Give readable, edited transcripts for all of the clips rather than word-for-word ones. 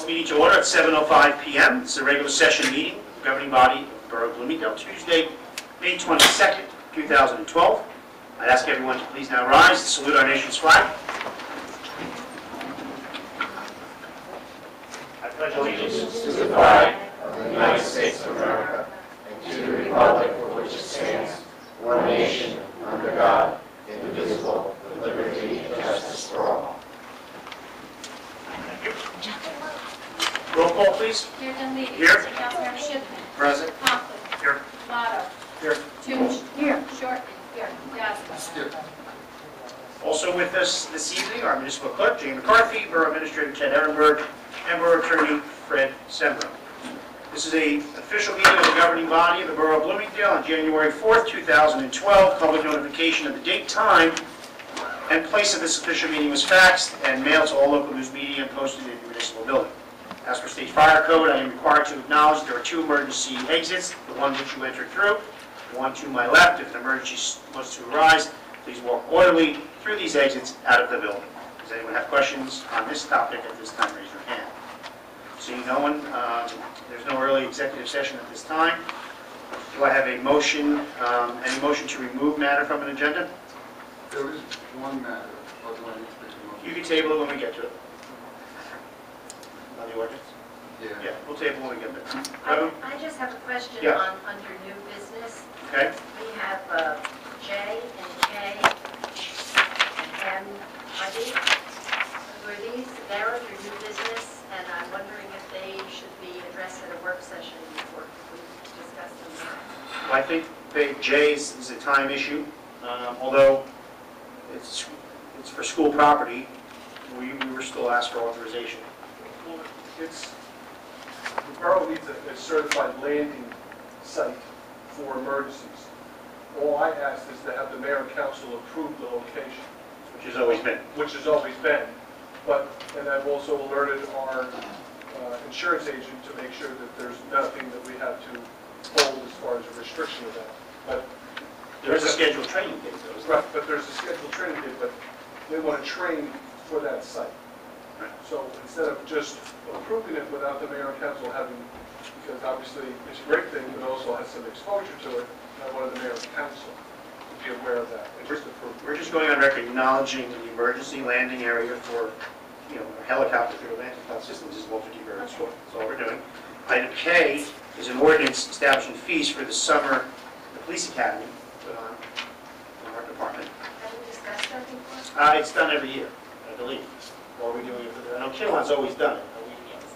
meeting to order at 7:05 p.m. This is a regular session meeting of the governing body of the Borough of Bloomingdale, Tuesday, May 22nd, 2012. I'd ask everyone to please now rise to salute our nation's flag. I pledge allegiance to the flag of the United States of America and to the republic for which it stands, one nation, under God, indivisible, with liberty and justice for all. Roll call, please. Here. Here. Councilmember Shipman. Present. Conklin. Here. Lotto. Here. Toots. Here. Shortman. Here. Yasi. Here. Also with us this evening, our municipal clerk, Jane McCarthy, Borough Administrator Ted Ehrenberg, and Borough Attorney Fred Sembro. This is an official meeting of the governing body of the Borough of Bloomingdale on January 4th, 2012. Public notification of the date, time, and place of this official meeting was faxed and mailed to all local news media and posted in the municipal building. As per state fire code, I am required to acknowledge there are two emergency exits, the one which you entered through, the one to my left. If an emergency was to arise, please walk orderly through these exits out of the building. Does anyone have questions on this topic at this time? Raise your hand. Seeing no one, there's no early executive session at this time. Do I have a motion, any motion to remove matter from an agenda? There is one matter, or do I need to make a motion? You can table it when we get to it. On the ordinance? Yeah, we'll table when we get there. I just have a question Yeah. on under new business. Okay. We have J and K and M. Are these there under new business? And I'm wondering if they should be addressed at a work session before we discuss them. Well, I think J is a time issue, although it's for school property. We were still asked for authorization. Well, the borough needs a certified landing site for emergencies. All I asked is to have the mayor and council approve the location. Which has always been. Which has always been. And I've also alerted our insurance agent to make sure that there's nothing that we have to hold as far as a restriction of that. But There is a scheduled training date, though, isn't there? right, but there's a scheduled training date, but they want to train for that site. Right. So instead of just approving it without the mayor and council having, because obviously it's a great thing, but also has some exposure to it, I wanted the mayor and council to be aware of that and just approve. We're just going on record acknowledging the emergency landing area for, a helicopter through Atlantic Cloud Systems is Walter D. Barrett School. That's all we're doing. Item K is an ordinance establishing fees for the summer, the police academy put on in our department. Have we discussed that before? It's done every year, I believe. Or are we doing it for the, I know Kinlan's always done it.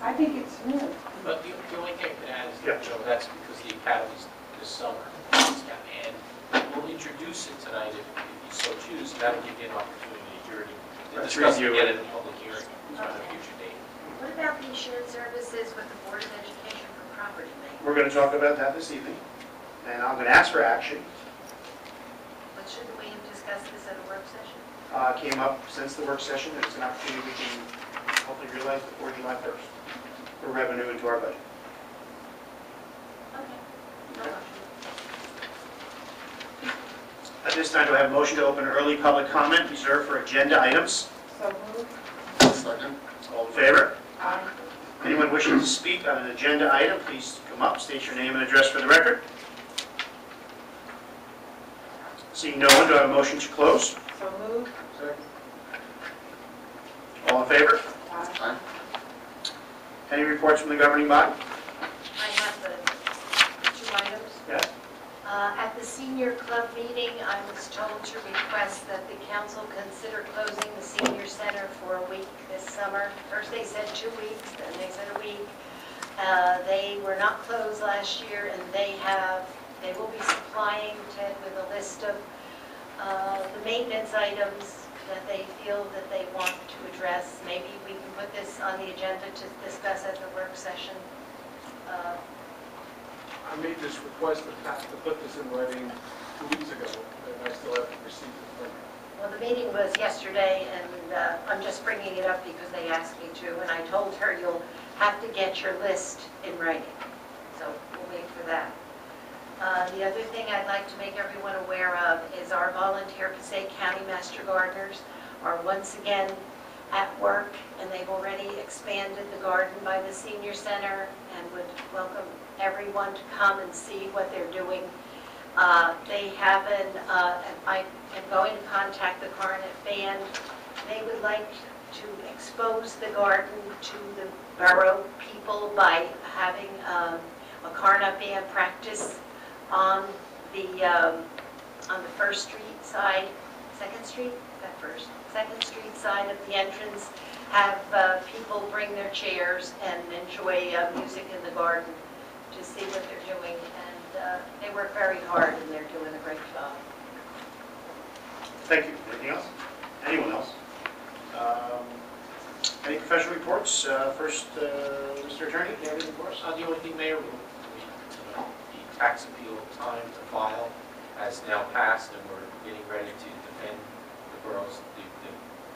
I think it's new. But the only thing to add is Yeah. that, Joe, that's because the academy's this summer. And we'll introduce it tonight if you so choose. That'll give you an opportunity to discuss it again at a public hearing on a future date. What about the insured services with the Board of Education for property maintenance? We're going to talk about that this evening. And I'm going to ask for action. But shouldn't we have discussed this at a work session? Came up since the work session, and it's an opportunity we can hopefully realize before July 1st for revenue into our budget. Okay. No motion. At this time, do I have a motion to open early public comment reserved for agenda items? So moved. Second. All in favor? Aye. Anyone wishing to speak on an agenda item, please come up, state your name and address for the record. Seeing no one, do I have a motion to close? So moved. Second. All in favor? Aye. Aye. Any reports from the governing body? I have the two items. Yes. At the senior club meeting, I was told to request that the council consider closing the senior center for a week this summer. First they said 2 weeks, then they said a week. They were not closed last year, and they will be supplying Ted with a list of the maintenance items that they feel that they want to address. Maybe we can put this on the agenda to discuss at the work session. I made this request to put this in writing 2 weeks ago, and I still haven't received it from you. Well, the meeting was yesterday, and I'm just bringing it up because they asked me to, and I told her you'll have to get your list in writing. So we'll wait for that. The other thing I'd like to make everyone aware of is our volunteer Passaic County Master Gardeners are once again at work, and they've already expanded the garden by the senior center and would welcome everyone to come and see what they're doing. They have I am going to contact the Cornet Band. They would like to expose the garden to the borough people by having a Cornet Band practice on the First Street side, Second Street, that first, Second Street side of the entrance. Have people bring their chairs and enjoy music in the garden to see what they're doing. And they work very hard, and they're doing a great job. Thank you. Anything else? Anyone else? Any professional reports? First, Mr. Attorney, do you have anything for us? The only thing, Mayor, the tax appeal time to file has now passed, and we're getting ready to defend the borough's, the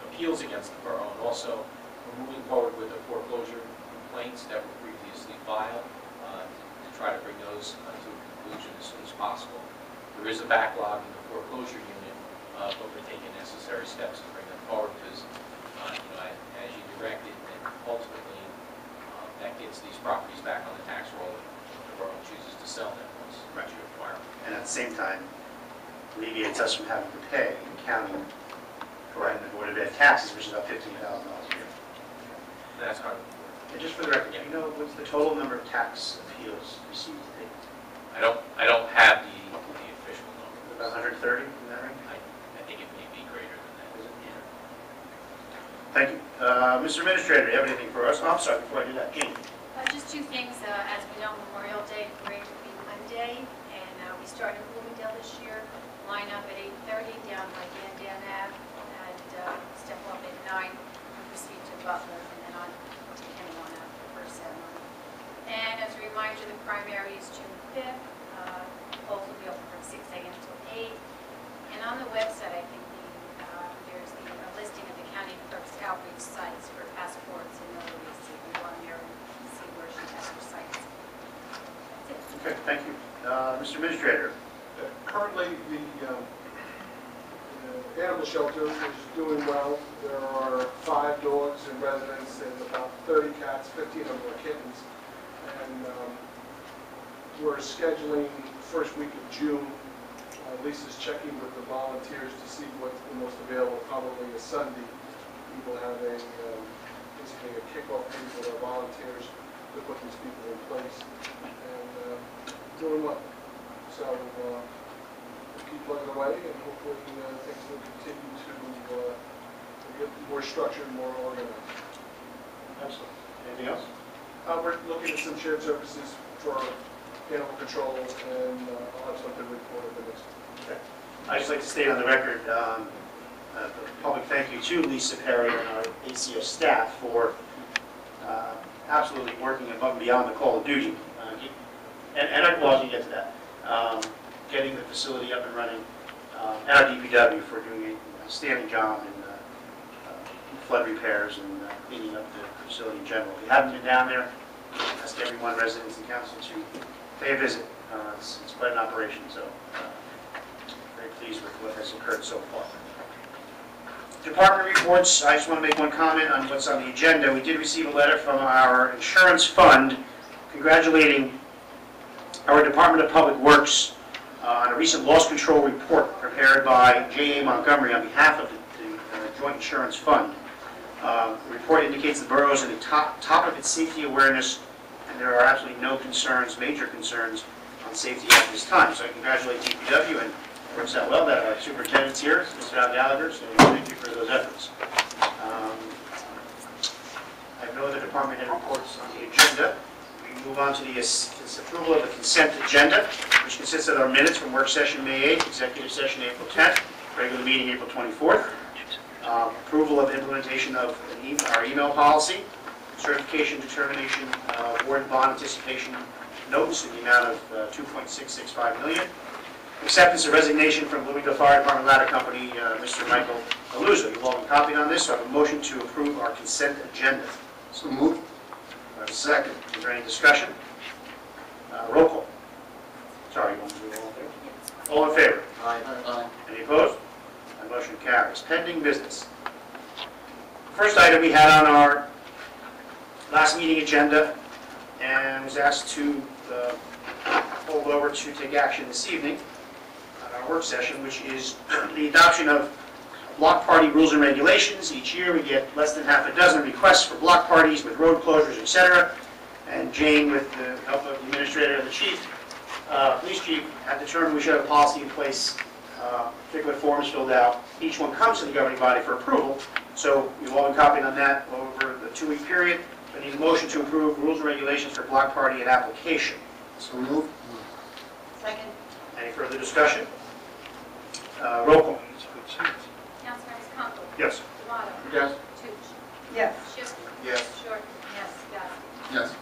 appeals against the borough. And also, we're moving forward with the foreclosure complaints that were previously filed to try to bring those to a conclusion as soon as possible. There is a backlog in the foreclosure unit, but we're taking necessary steps to bring them forward because, as you directed, and ultimately that gets these properties back on the tax roll if the borough chooses to sell them once you acquire them. And at the same time, alleviates us from having to pay the county for the Board of Ed taxes, which is about $15,000 a year. That's part of the And just for the record, do you know what's the total number of tax appeals received to date? I don't have the official number. About 130, is that right? I think it may be greater than that. Is it? Yeah. Thank you. Mr. Administrator, do you have anything for us? Oh, I'm sorry, before I do that, Jean. Just two things. As we know, Memorial Day parade will be Monday, and we start in Bloomingdale this year. Line up at 8:30 down by Dan Ave, and step up at 9 and proceed to Butler, and then on to Kenny on out for the first ceremony. And as a reminder, the primary is June 5th. Polls will be open from 6 a.m. till 8. And on the website, I think there's the listing of the county clerk's outreach sites for passports and notaries. So you can go on there and see where she has her sites. That's it. Okay, thank you. Mr. Administrator. Currently, the animal shelter is doing well. There are 5 dogs in residence and about 30 cats, 15 of them are kittens. And we're scheduling first week of June. Lisa's checking with the volunteers to see what's the most available, probably a Sunday. We will have basically a kickoff meeting with our volunteers to put these people in place. And doing well. So we'll keep plugging away, and hopefully things will continue to get more structured, more organized. Excellent. Anything else? We're looking at some shared services for animal control, and I'll have something to report at the next one. Okay. I'd just like to state on the record, a public thank you to Lisa Perry and our ACO staff for absolutely working above and beyond the call of duty. And I will get to that. Getting the facility up and running, and our DPW for doing a outstanding job in flood repairs and cleaning up the facility in general. If you haven't been down there, ask everyone, residents and council, to pay a visit. It's quite an operation, so very pleased with what has occurred so far. Department reports, I just want to make one comment on what's on the agenda. We did receive a letter from our insurance fund congratulating our Department of Public Works on a recent loss control report prepared by J.A. Montgomery on behalf of the Joint Insurance Fund. The report indicates the borough is in the top of its safety awareness, and there are absolutely no concerns, major concerns, on safety at this time. So I congratulate DPW, and it works out well that our superintendent's here, Mr. Al Gallagher, so thank you for those efforts. I have no other department head reports on the agenda. We move on to the approval of the consent agenda, which consists of our minutes from work session May 8th, executive session April 10th, regular meeting April 24th, approval of implementation of our email policy, certification determination board bond anticipation notes in the amount of $2.665 million, acceptance of resignation from Bloomingdale Fire Department Ladder Company, Mr. Michael Aluza. You've all been copied on this, so I have a motion to approve our consent agenda. So moved. I have a second. Is there any discussion? Roll call. Sorry, you want to do all in favor? All in favor? Aye. Any opposed? My motion carries. Pending business. First item we had on our last meeting agenda and was asked to hold over to take action this evening on our work session, which is the adoption of block party rules and regulations. Each year we get less than half a dozen requests for block parties with road closures, etc. And Jane, with the help of the administrator and the chief, police chief, have determined we should have a policy in place, particular forms filled out. Each one comes to the governing body for approval. So you've all been copied on that over the 2-week period. I need a motion to approve rules and regulations for block party and application. So moved. Second. Any further discussion? Roll call. Councilmembers Conklin. Yes. Tomato. Yes. Toots. Yes. Schiffman. Yes. Shorten. Yes. Yasi. Yes.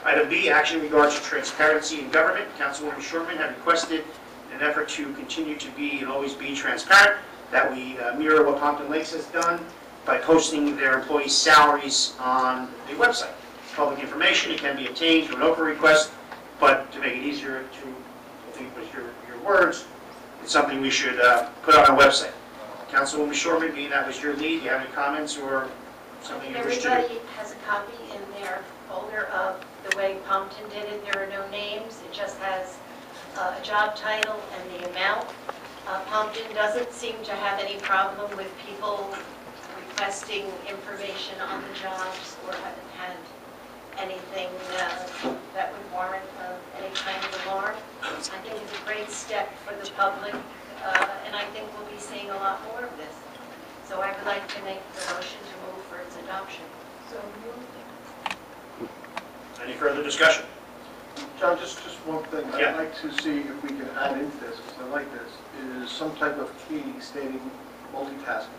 Item B, action in regards to transparency in government. Councilwoman Shortman had requested, in an effort to continue to be and always be transparent, that we mirror what Pompton Lakes has done by posting their employees' salaries on the website. Public information, it can be obtained through an open request, but to make it easier to, I think was your words, it's something we should put on our website. Councilwoman Shortman, being that was your lead, do you have any comments or something you wish to do? Everybody has a copy in their folder of the way Pompton did it. There are no names. It just has a job title and the amount. Pompton doesn't seem to have any problem with people requesting information on the jobs or haven't had anything that would warrant any kind of alarm. I think it's a great step for the public, and I think we'll be seeing a lot more of this. So I would like to make the motion to move for its adoption. So moved. Any further discussion? John, just one thing. Yeah. I'd like to see if we can add into this, because I like this, is some type of key stating multitasking.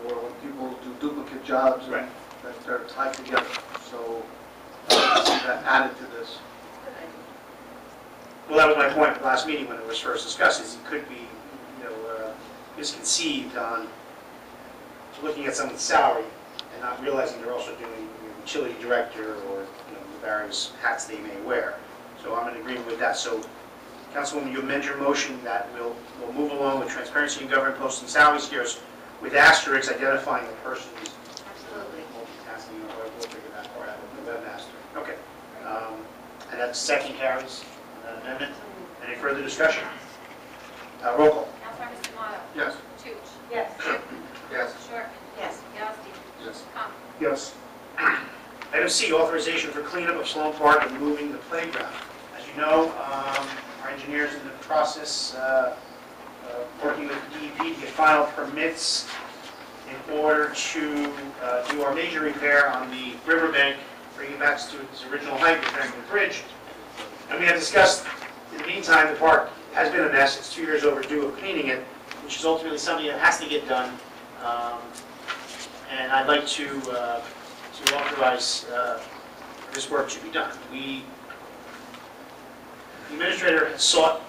Or when people do duplicate jobs, and Right. that they're tied together. So I'd like to see that added to this. Well, that was my point at the last meeting when it was first discussed, is it could be, misconceived on looking at someone's salary and not realizing they're also doing utility director or, the various hats they may wear. So I'm in agreement with that. So, Councilwoman, you amend your motion that we'll move along with transparency in government posting salary scales with asterisks identifying the person who's Absolutely. multitasking, or we'll figure that part out with the webmaster. Okay. And that second carries on that amendment. Any further discussion? Roll call. Councilmembers Tomato. Yes. Toots. Yes. Yes. Shorten. Yes. Yasi. Yes. Conklin. Yes. Item C, authorization for cleanup of Sloan Park and moving the playground. As you know, our engineers in the process, working with DEP to get final permits in order to do our major repair on the riverbank, bring it back to its original height, repairing the bridge. And we have discussed, in the meantime, the park has been a mess. It's 2 years overdue of cleaning it, which is ultimately something that has to get done. And I'd like to authorize this work to be done. The administrator has sought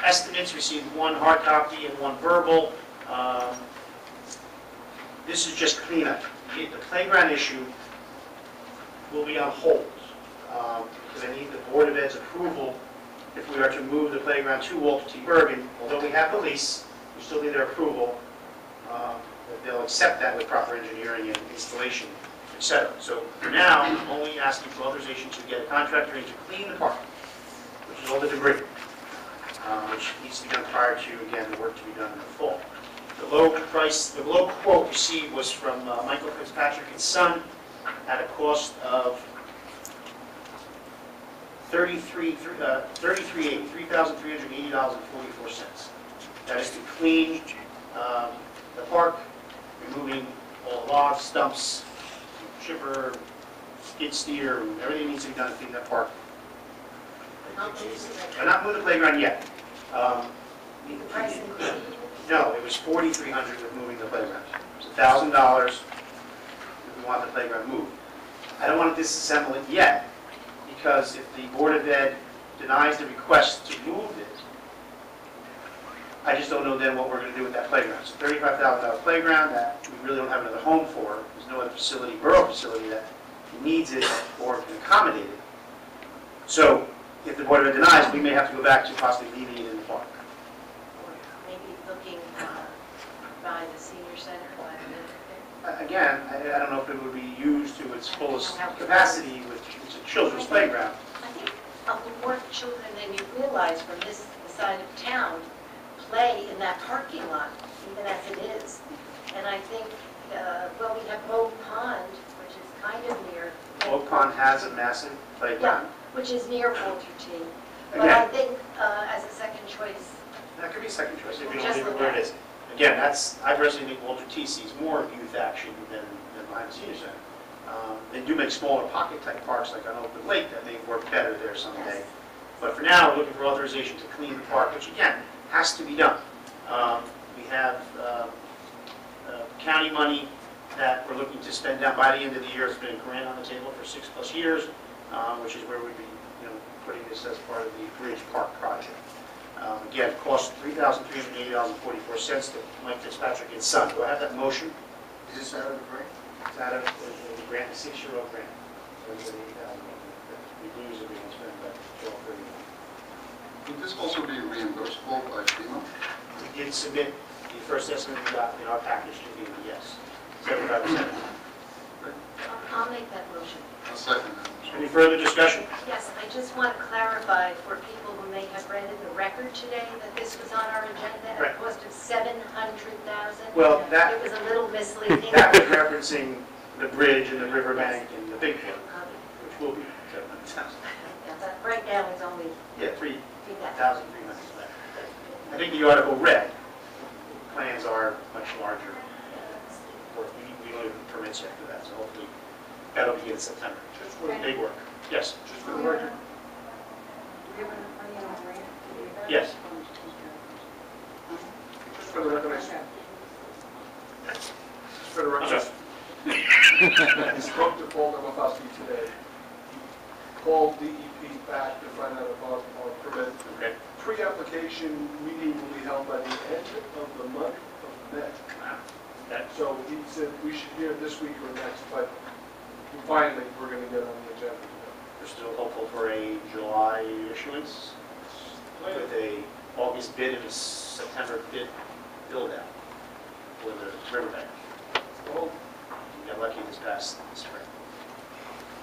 estimates, received one hard copy and one verbal. This is just cleanup. The playground issue will be on hold, because I need the Board of Ed's approval if we are to move the playground to Walter T. Bergen. Although we have the lease, we still need their approval, that they'll accept that with proper engineering and installation, etc. So for now, I'm only asking for authorization to get a contractor in to clean the park, which is all the debris, which needs to be done prior to, again, the work to be done in the fall. The low quote received was from Michael Fitzpatrick and Son at a cost of $3,380.44. That is to clean the park, removing all the logs, stumps, chipper, skid steer, everything needs to be done to clean that park. I'm not moving the playground yet. The price included? No, it was $4,300 with moving the playground. It's $1,000 if we want the playground moved. I don't want to disassemble it yet, because if the Board of Ed denies the request to move it, I just don't know then what we're going to do with that playground. It's a $35,000 playground that we really don't have another home for. There's no other facility, borough facility, that needs it or can accommodate it. So if the Board of Ed denies, we may have to go back to possibly leaving it in the park. Or maybe looking by the senior center, by the Again, I don't know if it would be used to its fullest capacity with it's a children's playground. I think more children than you realize from this side of town play in that parking lot, even as it is. And I think, well, we have Bow Pond, which is kind of near. Oak Pond has a massive Yeah, playground. which is near Walter T. But I Again, think as a second choice, that could be a second choice if you don't Just leave it look where at it is. Again, I personally think Walter T sees more youth action than behind the senior center. They do make smaller pocket-type parks like on Oakwood Lake that may work better there someday. yes. But for now, we're looking for authorization to clean the park, which again, has to be done. We have county money that we're looking to spend down by the end of the year. It's been a grant on the table for 6+ years, which is where we'd be, putting this as part of the Bridge Park project. Again, cost $3,380.44 to Mike Fitzpatrick and Son. Do I have that motion? Is this out of the grant? It's out of the grant, a 6-year-old grant. So it's $80,000. We lose if we don't spend that $12.31. Would this also be reimbursable by FEMA? We did submit the first estimate we got in our package to be yes, 75%. I'll make that motion. I'll second that. Any further discussion? Yes, I just want to clarify for people who may have read in the record today that this was on our agenda at Right. a cost of $700,000. Well, that It was a little misleading. was referencing the bridge and the riverbank and the big one, which will be 700,000. Yeah, but right now it's only Yeah, 3,000. 3,300. I think the article read, plans are much larger. We don't even permits yet for that, so hopefully that'll begin in September. Just for, Big work. Yes, just for the record, yes. just for the record, just for the I'm sorry. record, I spoke to Paul Demofsky today. He called DEP back to find out about our permit. Okay. Pre-application meeting will be held by the end of the month of May. Okay. So he said we should hear this week or next, but finally, we're going to get on the agenda. We're still hopeful for a July issuance with a August bid and a September bid build-out for the riverbank. Well, We got lucky this past spring.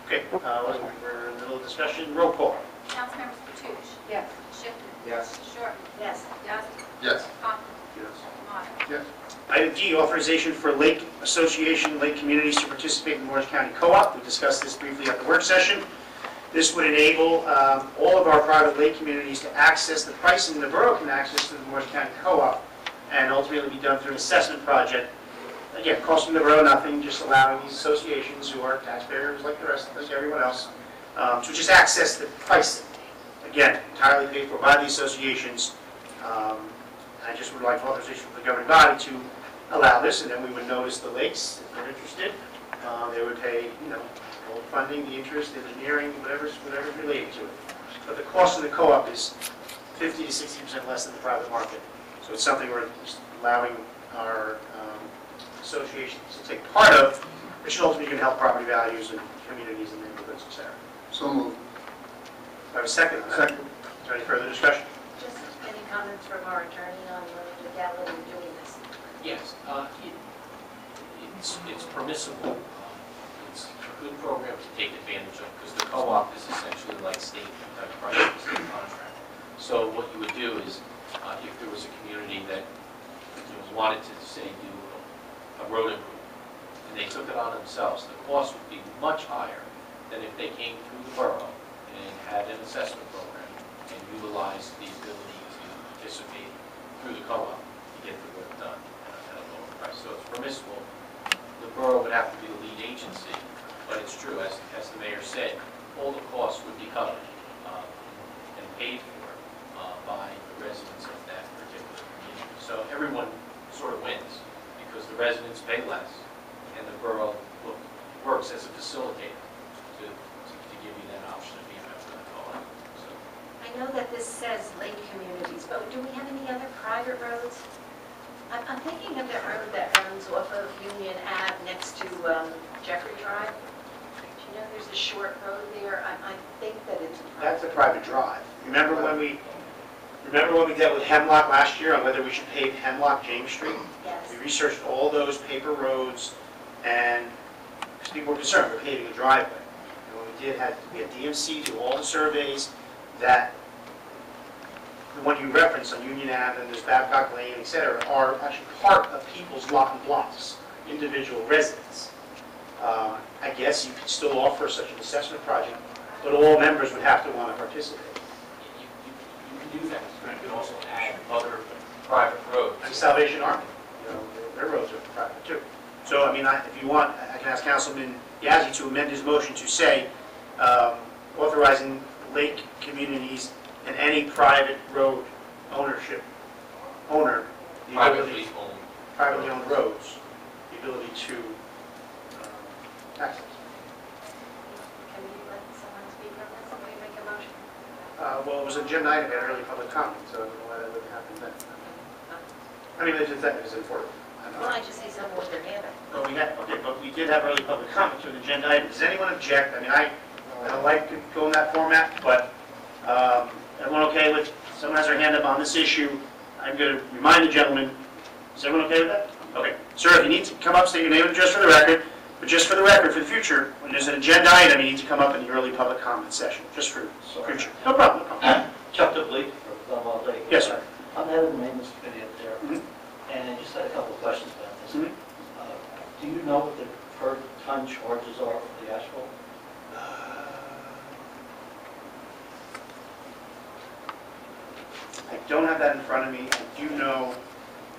Okay, we're in the middle of discussion. Roll call. Councilmembers Patouche. Yes. Schiffman. Yes. Short. Yes. Yasi. Yes. Conklin. Yes. Meyer. Yes. Item D, authorization for Lake Association, Lake Communities to participate in the Morris County Co-op. We discussed this briefly at the work session. This would enable all of our private lake communities to access the pricing the borough can access through the Morris County Co-op and ultimately be done through an assessment project. Again, costing the borough nothing, just allowing these associations who are taxpayers like the rest, like everyone else, to just access the pricing. Again, entirely paid for by the associations. I just would like authorization from the governing body to allow this, and then we would notice the lakes, if they're interested. They would pay, all the funding, the interest, engineering, whatever's related to it. But the cost of the co-op is 50 to 60% less than the private market. So it's something we're just allowing our associations to take part of, which is ultimately going to help property values and communities and neighborhoods, et cetera. So moved. I have a second on that. Second. Is there any further discussion? Just any comments from our attorney on the legality of doing this? Yes, it's permissible. It's a good program to take advantage of because the co-op is essentially like state private state contract. So what you would do is, if there was a community that wanted to say do a road improvement, and they took it on themselves, the cost would be much higher than if they came through the borough and had an assessment program and utilized the ability to participate through the co-op to get the work done at a lower price. So it's permissible. The borough would have to be the lead agency, but it's true, as the mayor said, all the costs would be covered and paid for by the residents of that particular community. So everyone sort of wins because the residents pay less and the borough works as a facilitator to give you that option of being able to co-op. So, I know that this says lake communities, but do we have any other private roads? I'm thinking of the road that runs off of Union Ave next to Jeffrey Drive. You know, there's a short road there. I think that it's a That's private. a private drive. Remember when we dealt with Hemlock last year on whether we should pave Hemlock James Street? Yes. We researched all those paper roads And because people were concerned, we're paving a driveway. And what we did had, we had DMC do all the surveys that, the one you referenced on Union Ave and there's Babcock Lane, et cetera, are actually part of people's lot and blocks, individual residents. I guess you could still offer such an assessment project, but all members would have to want to participate. You can do that. You can also add other private roads. Like Salvation Army, you know, their roads are private too. So, I mean, if you want, I can ask Councilman Yazzie to amend his motion to say, authorizing lake communities and any private road owner, the ability, privately owned roads, the ability to access. Can we let someone speak on this? Can we make a motion? Well, it was an agenda item at early public comment, so I don't know why that wouldn't happen then. I mean, it's important. Well, I just see someone with their hand up. But but we did have early public comment to an agenda item. Does anyone object? I mean, I don't like going that format, but everyone okay with, someone has their hand up on this issue, I'm going to remind the gentleman, is everyone okay with that? Okay. Sir, if you need to come up, state your name and address for the record, but just for the record, for the future, when there's an agenda item, you need to come up in the early public comment session, just for future. No problem, no problem. Chuck Dubley from Belmont Lake. Yes, sir. I'm the head of the maintenance committee up there, Mhm. and I just had a couple of questions about this. Mhm. Do you know what the per ton charges are for the asphalt? I don't have that in front of me. I do know,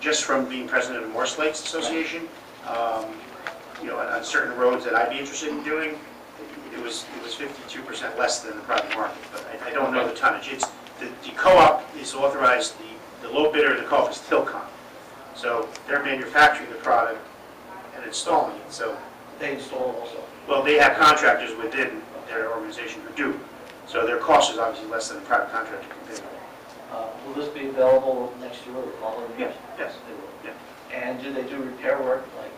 just from being president of Morse Lakes Association, you know, on certain roads that I'd be interested in doing, it was 52% less than the private market, but I don't know the tonnage. It's, the co-op is authorized, the low bidder of the co-op is Tilcon. So they're manufacturing the product and installing it, so, They install also. well, they have contractors within their organization who do. So their cost is obviously less than a private contractor can pay. Will this be available next year or the following year? Yes. They will. Yeah. And do they do repair work, like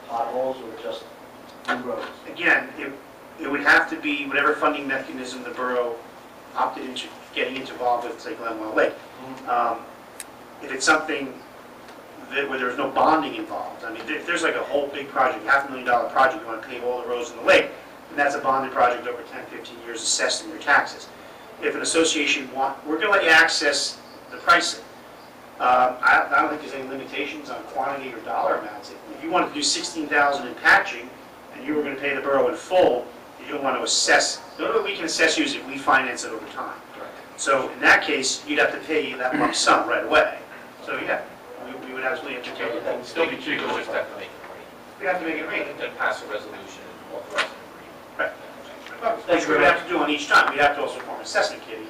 potholes or just new roads? Again, it would have to be whatever funding mechanism the borough opted into getting involved with, say, Glenwell Lake. If it's something where there's no bonding involved, I mean, if there's like a whole big project, $500,000 project, you want to pave all the roads in the lake, and that's a bonded project over 10, 15 years assessed in your taxes. If an association we're going to let you access the pricing. I don't think there's any limitations on quantity or dollar amounts. If you wanted to do $16,000 in patching, and you were going to pay the borough in full, you don't want to assess. The only way we can assess you is if we finance it over time. So in that case, you'd have to pay that lump sum right away. So yeah, we would absolutely entertain it. That would still be cheaper, we just have to make it rain. We have to make it rain. Then pass a resolution and authorize it to Right. Which we would have to do on each time. We'd have to also form an assessment committee.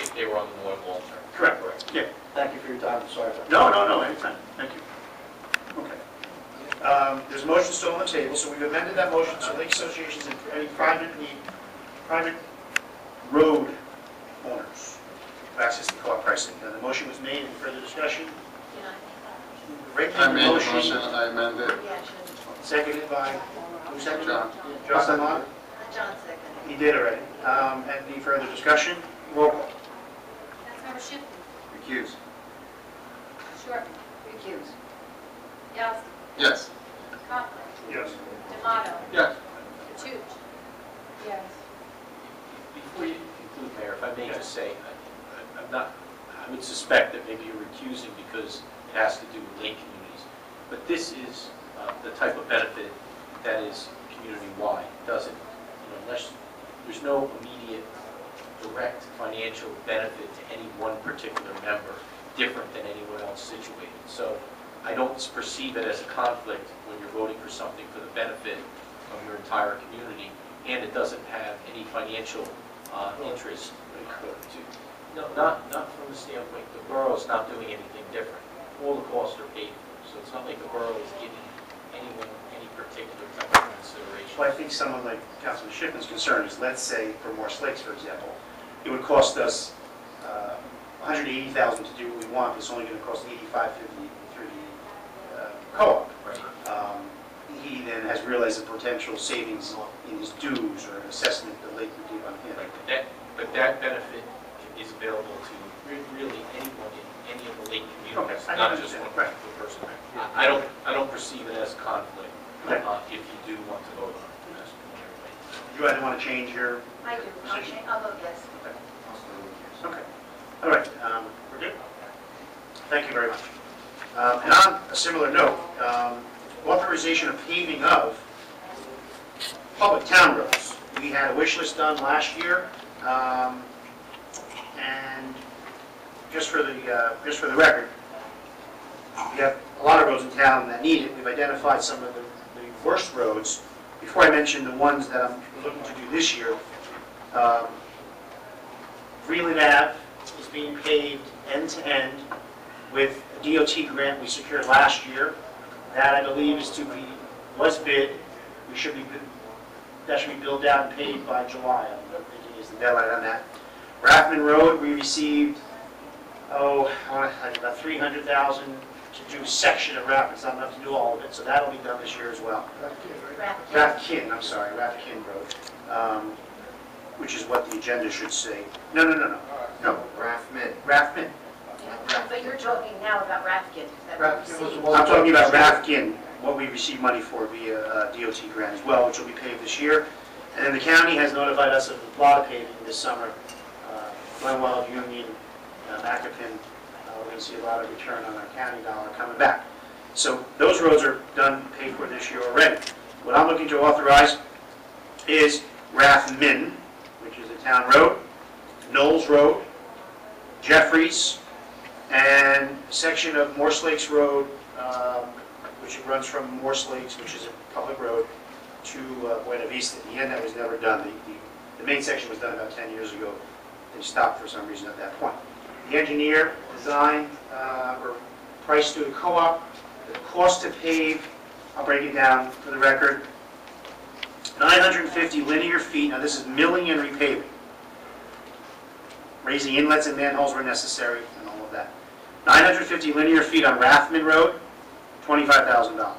if they were on the more long term. Correct. Yeah. Thank you for your time, sorry about that. No, anytime. Thank you. Okay. There's a motion still on the table, so we've amended that motion so lake associations and any private road owners have access to co-op pricing. Now, the motion was made. Any further discussion? I made the motion, I amend it. Yeah, I should. Seconded by, who seconded? John. John Salmon? John seconded. He did already. Any further discussion? Roll call. Councilmember Schiffman. Recuse. Short. Recuse. Yazdi. Yes. Conklin. Yes. D'Amato. Yes. Toots. Yes. Before you conclude, Mayor, if I may just say, I would suspect that maybe you're recusing because it has to do with lake communities. But this is the type of benefit that is community-wide, doesn't, unless there's no immediate direct financial benefit to any one particular member, different than anyone else situated. So I don't perceive it as a conflict when you're voting for something for the benefit of your entire community, and it doesn't have any financial interest to. No, not from the standpoint, the borough is not doing anything different. All the costs are paid for, so it's not like the borough is giving anyone any particular type of consideration. Well, I think someone like Councilman Schiffman's concern is, let's say, for Morse Lakes, for example, it would cost us $180,000 to do what we want, but it's only going to cost $85,000 through the co-op. Right. He then has realized the potential savings in his dues or an assessment the lake would give on him. Right, but that benefit is available to really anyone in any of the lake communities, Okay, I not just understand. one particular person. I don't perceive it as a conflict. Okay. if you do want to vote on it. That's when everybody- You either want to change your... I do. I'll vote yes. Okay. All right, we're good? Thank you very much. And on a similar note, authorization of paving of public town roads. We had a wish list done last year, and just for the record, we have a lot of roads in town that need it. We've identified some of the worst roads. Before I mention the ones that I'm looking to do this year, Freeland Ave is being paved end-to-end with a DOT grant we secured last year. That, I believe, was bid. That should be billed out and paid by July, I'm thinking is the deadline on that. Rathman Road, we received, about $300,000 to do a section of Rathman. It's not enough to do all of it, so that'll be done this year as well. Rathkin Road, which is what the agenda should say. No. Rathman. But you're talking now about Rafkin. I'm talking about Rathkin, what we received money for via DOT grant as well, which will be paved this year. And then the county has notified us of a lot of paving this summer. Glenwell, Union, Macapin, we're going to see a lot of return on our county dollar coming back. So those roads are done, paid for this year already. What I'm looking to authorize is Rathmin, which is a town road, Knowles Road, Jeffries, and a section of Morse Lakes Road, which runs from Morse Lakes, which is a public road, to Buena Vista. At the end, that was never done. The main section was done about 10 years ago. They stopped for some reason at that point. The engineer designed or priced to a co-op. The cost to pave, I'll break it down for the record, 950 linear feet. Now this is milling and repaving. Raising inlets and manholes where necessary and all of that. 950 linear feet on Rathman Road, $25,000.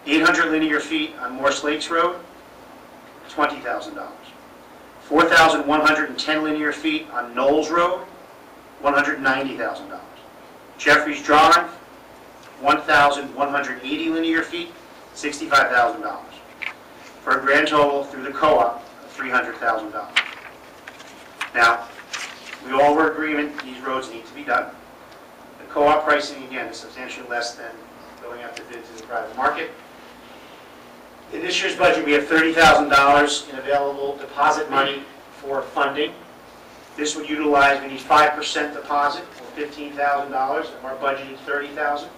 800 linear feet on Morse Lakes Road, $20,000. 4,110 linear feet on Knowles Road, $190,000. Jeffries Drive, 1,180 linear feet, $65,000. For a grand total through the co-op of $300,000. Now, we all were in agreement these roads need to be done. The co-op pricing, again, is substantially less than going out to bid to the private market. In this year's budget, we have $30,000 in available deposit money for funding. This would utilize, we need 5% deposit, or $15,000, and our budget is $30,000.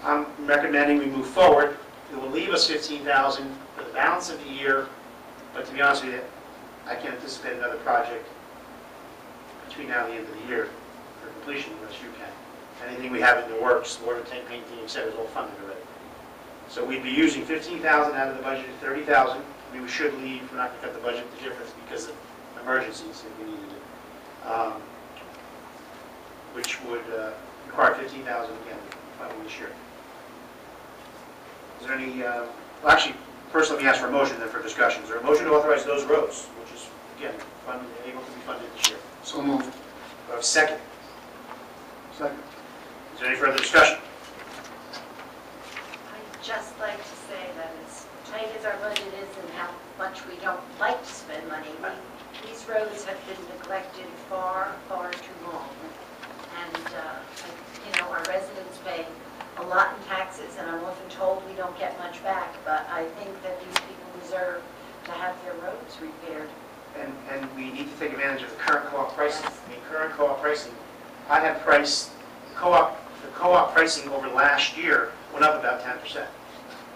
I'm recommending we move forward. It will leave us $15,000 for the balance of the year, but to be honest with you, I can't anticipate another project between now and the end of the year for completion unless you can. Anything we have in the works, water tank painting, etc., is all funded already. So we'd be using $15,000 out of the budget at $30,000. We should leave, we're not going to cut the budget the difference because of emergencies if we needed it, which would require $15,000 again funding this year. Is there any, well actually, first let me ask for a motion then for discussion. Is there a motion to authorize those roads, which is, again, able to be funded this year? So moved. Do I have a second? Second. Is there any further discussion? I'd just like to say that as tight as our budget is and how much we don't like to spend money, these roads have been neglected far, far too long. And, our residents pay a lot in taxes, and I'm often told we don't get much back, but I think that these people deserve to have their roads repaired. And we need to take advantage of the current co-op pricing. I mean, current co-op pricing, I have priced, the co-op pricing over last year went up about 10%.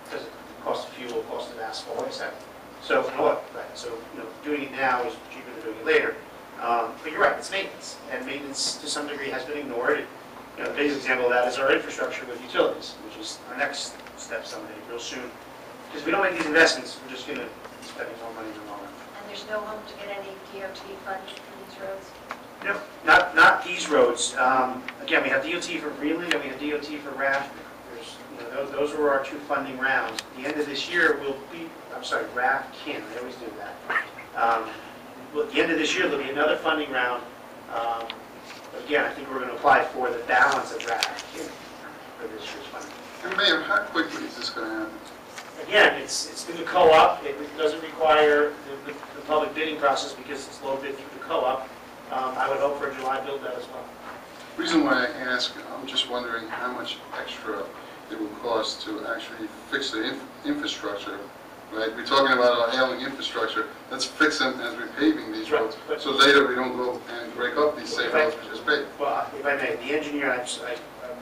Because of the cost of fuel, cost of asphalt, etc. So, doing it now is cheaper than doing it later. But you're right, it's maintenance. And maintenance, to some degree, has been ignored. The biggest example of that is our infrastructure with utilities, which is our next step someday, real soon. Because if we don't make these investments, we're just going to be spending more money in the long run. And there's no hope to get any DOT funds for these roads? No, not these roads. Again, we have DOT for Greenland and we have DOT for Rathman. Those were our two funding rounds. At the end of this year, Rathkin, I always do that. At the end of this year, there'll be another funding round. But again, I think we're going to apply for the balance of Rathkin for this year's funding. And Mayor, how quickly is this going to happen? Again, it's through the co-op, it doesn't require the public bidding process because it's low bid through the co-op. I would hope for a July build that as well. Reason why I ask, I'm just wondering how much extra it will cost to actually fix the infrastructure, right? We're talking about our ailing infrastructure, let's fix them as we're paving these roads, so later we don't go and break up these safe roads we just paved. Well, if I may, the engineer, I'm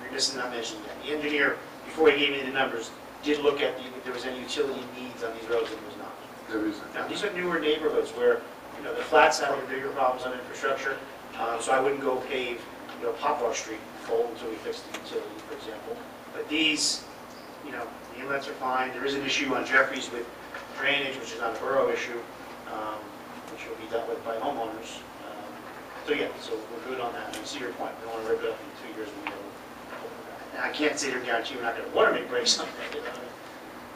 remiss in not mentioning that, the engineer, before he gave me the numbers, did look at if there was any utility needs on these roads, and there was not. There is. Now, these are newer neighborhoods where, the flats have bigger problems on infrastructure, so I wouldn't go pave, Poplar Street full until we fix the utility, for example. But these, the inlets are fine. There is an issue on Jeffries with drainage, which is not a borough issue, which will be dealt with by homeowners. So yeah, so we're good on that. And I see your point. We don't want to rip it up in 2 years. And I can't say to guarantee we're not going to water main break something. It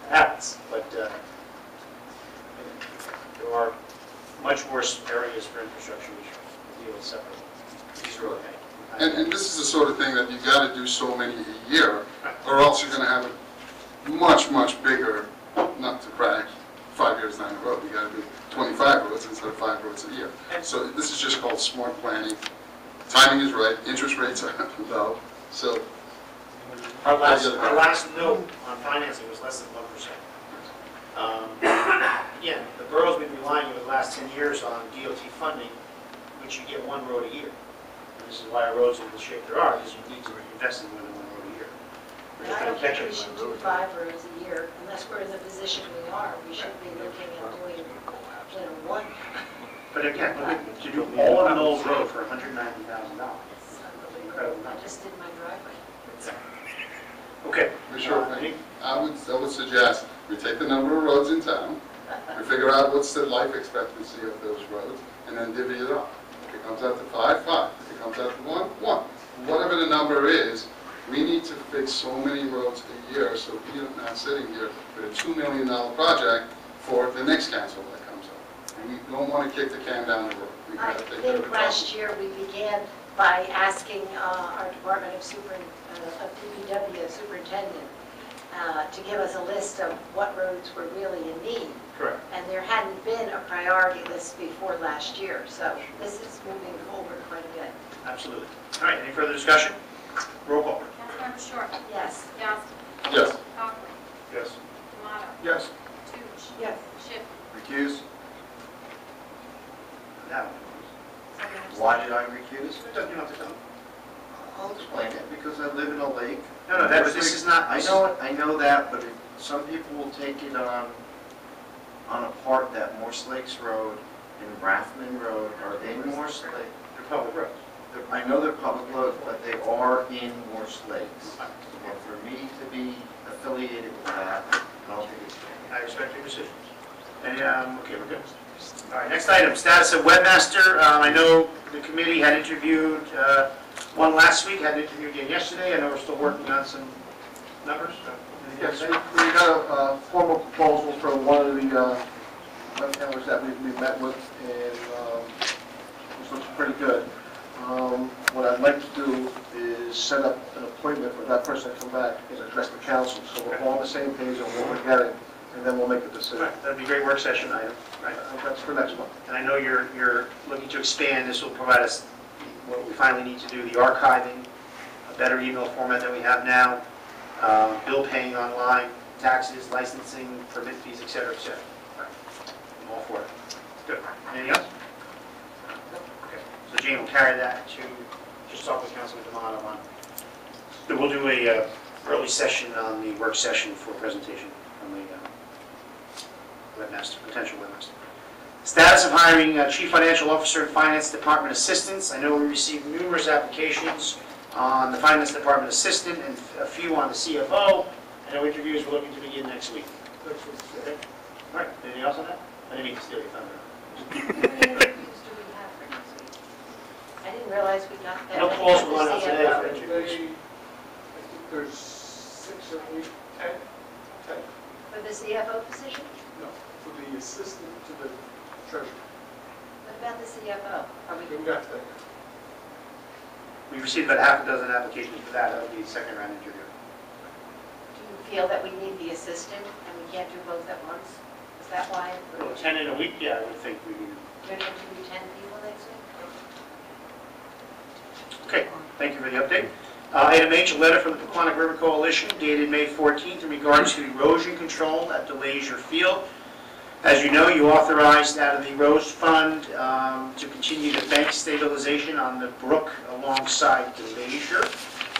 happens, but there are much worse areas for infrastructure which we'll deal with separately. These are okay. And this is the sort of thing that you got to do so many a year, or else you're going to have a much, much bigger, not to crack, 5 years down the road. You got to do 25 roads instead of 5 roads a year. So this is just called smart planning. Timing is right. Interest rates are low. So our last note on financing was less than 1%. Again, the borough's been relying over the last 10 years on DOT funding, which you get 1 road a year. And this is why our roads are in the shape they are, because you need to invest in more than 1 road a year. We're just I gonna don't catch think we it should on do road. 5 roads a year, unless we're in the position we are. We should be looking at doing, 1. But again, look at, to do all of Knowles Road for $190,000. Incredible. I just did my driveway. Okay. Sure thing. I would suggest we take the number of roads in town, we figure out what's the life expectancy of those roads, and then divvy it up. If it comes out to 5, 5. If it comes out to 1, 1. Whatever the number is, we need to fix so many roads a year, so we're not sitting here with a $2 million project for the next council that comes up. We don't want to kick the can down the road. We I got to take care of the think last problem. year we began by asking our Department of DPW superintendent to give us a list of what roads were really in need. Correct. And there hadn't been a priority list before last year, so this is moving forward quite a bit. Absolutely. All right, any further discussion? Roll call. Councilmember Short. Yes. Yasti. Yes. Conklin. Yes. Tomato. Yes. Toots. Yes. Schiff. Recuse? Now. Why did I recuse? It doesn't have to come. I'll explain it, because I live in a lake. No, this is not. I know that, but some people will take it on a part that Morse Lakes Road and Rathman Road are in Morse Lake. They're public roads. I know they're public roads, but they are in Morse Lakes. And for me to be affiliated with that, I don't think it's fair. I respect your decision. And, okay, we're good. All right, next item, status of webmaster. I know the committee had interviewed one last week, had an interview again yesterday. I know we're still working on some numbers. Yes, we got a formal proposal for one of the web cameras that we met with, and this looks pretty good. What I'd like to do is set up an appointment for that person to come back and address the council, so we're all on the same page on what we're getting, and then we'll make the decision. Right, that'd be a great work session item, right? That's for next month. And I know you're looking to expand. This will provide us what we finally need to do, the archiving, a better email format than we have now, bill paying online, taxes, licensing, permit fees, et cetera, et cetera. All right. I'm all for it. Good. Anything else? Okay. So Jane will carry that to just talk with Councilman D'Amato on. So we'll do a early session on the work session for presentation from the webmaster, potential webmaster. Status of hiring Chief Financial Officer and Finance Department Assistants. I know we received numerous applications on the Finance Department Assistant and a few on the CFO. I know interviews we're looking to begin next week. Okay. All right, anything else on that? I didn't mean to steal your thunder. How many interviews do we have for next week? I didn't realize we got that. No many calls for were the going out today CFO. for interviews. I think there's 6 or 8, 10. For the CFO position? No, for the assistant to the treasurer. What about the CFO? Are we, We got that. We received about half a dozen applications for that. That would be the second round interview. do you feel that we need the assistant and we can't do both at once? Is that why? Well, 10 in a week, yeah, I would think we would. You're going to do 10 people next week? Okay, thank you for the update. Item H, a letter from the Pequannock River Coalition dated May 14th in regards to erosion control at DeLazier Field. As you know, you authorized out of the Rose Fund to continue the bank stabilization on the brook alongside DeLazier,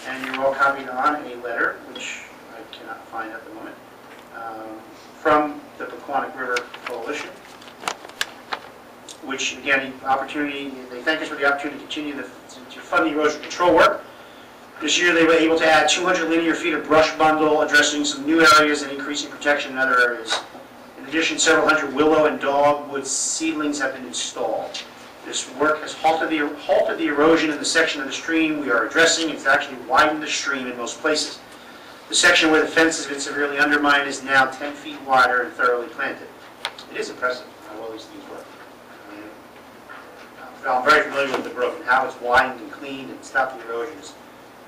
and you're all copied on a letter, which I cannot find at the moment, from the Pequannock River Coalition, which, again, they thank us for the opportunity to continue to fund the erosion control work. This year, they were able to add 200 linear feet of brush bundle, addressing some new areas and increasing protection in other areas. In addition, several hundred willow and dogwood seedlings have been installed. This work has halted the erosion in the section of the stream we are addressing. It's actually widened the stream in most places. The section where the fence has been severely undermined is now 10 feet wider and thoroughly planted. It is impressive how well these things work. I'm very familiar with the brook and how it's widened and cleaned and stopped the erosions.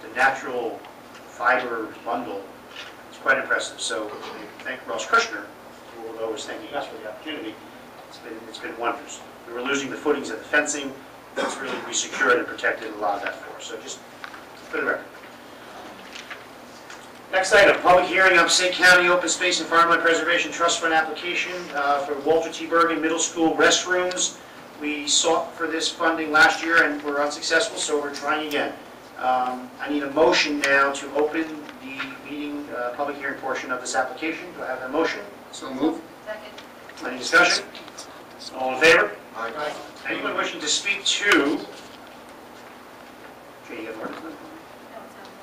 The natural fiber bundle is quite impressive. So thank Ross Kushner, who although was thanking us for the opportunity. It's been wonders. We were losing the footings of the fencing. It's really resecured and protected a lot of that for us. So just for the record. Next item, public hearing on Passaic County Open Space and Farmland Preservation Trust Fund application for Walter T. Bergen Middle School restrooms. We sought for this funding last year and were unsuccessful, so we're trying again. I need a motion now to open the meeting, public hearing portion of this application. Do I have that motion? So move. Second. Any discussion? All in favor? Aye. Anyone wishing to speak to?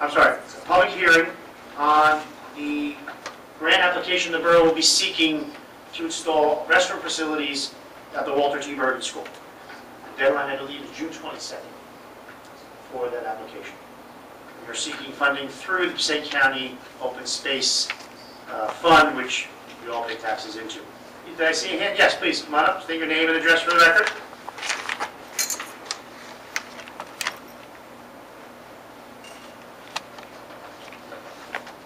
I'm sorry. Public hearing on the grant application the borough will be seeking to install restroom facilities at the Walter T. Bergen School. The deadline, I believe, is June 22nd for that application. We are seeking funding through the Passaic County Open Space Fund, which we all pay taxes into. Did I see a hand? Yes, please, come on up, state your name and address for the record.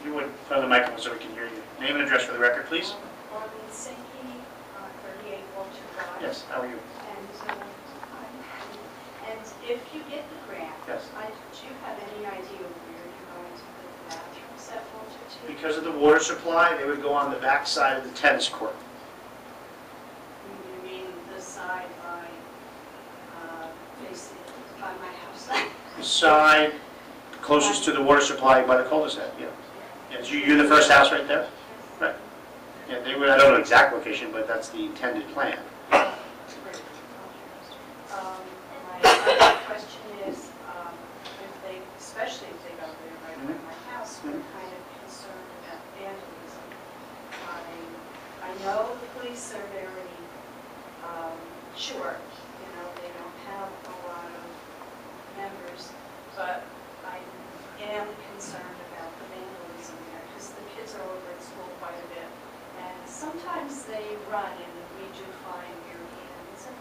You would, in front of the microphone so we can hear you. Name and address for the record, please. Arlene Sankey, 38 Walter Drive. Yes, how are you? And if you get the grant, Yes. do you have any idea where you're going to put the bathrooms at Walter T? Because of the water supply, they would go on the back side of the tennis court. You mean the side by, facing, by my house? Side closest to the water supply by the cul-de-sac, yeah. Yes, you're the first house right there? Right. Yeah, they would, I don't know the exact location, but that's the intended plan. My other question is, if they, especially if they go there right by my house, we're kind of concerned about vandalism. I know the police are very short, you know, they don't have a lot of members, but I am concerned about the vandalism there, because the kids are over at school quite a bit, and sometimes they run, and we do find beer cans and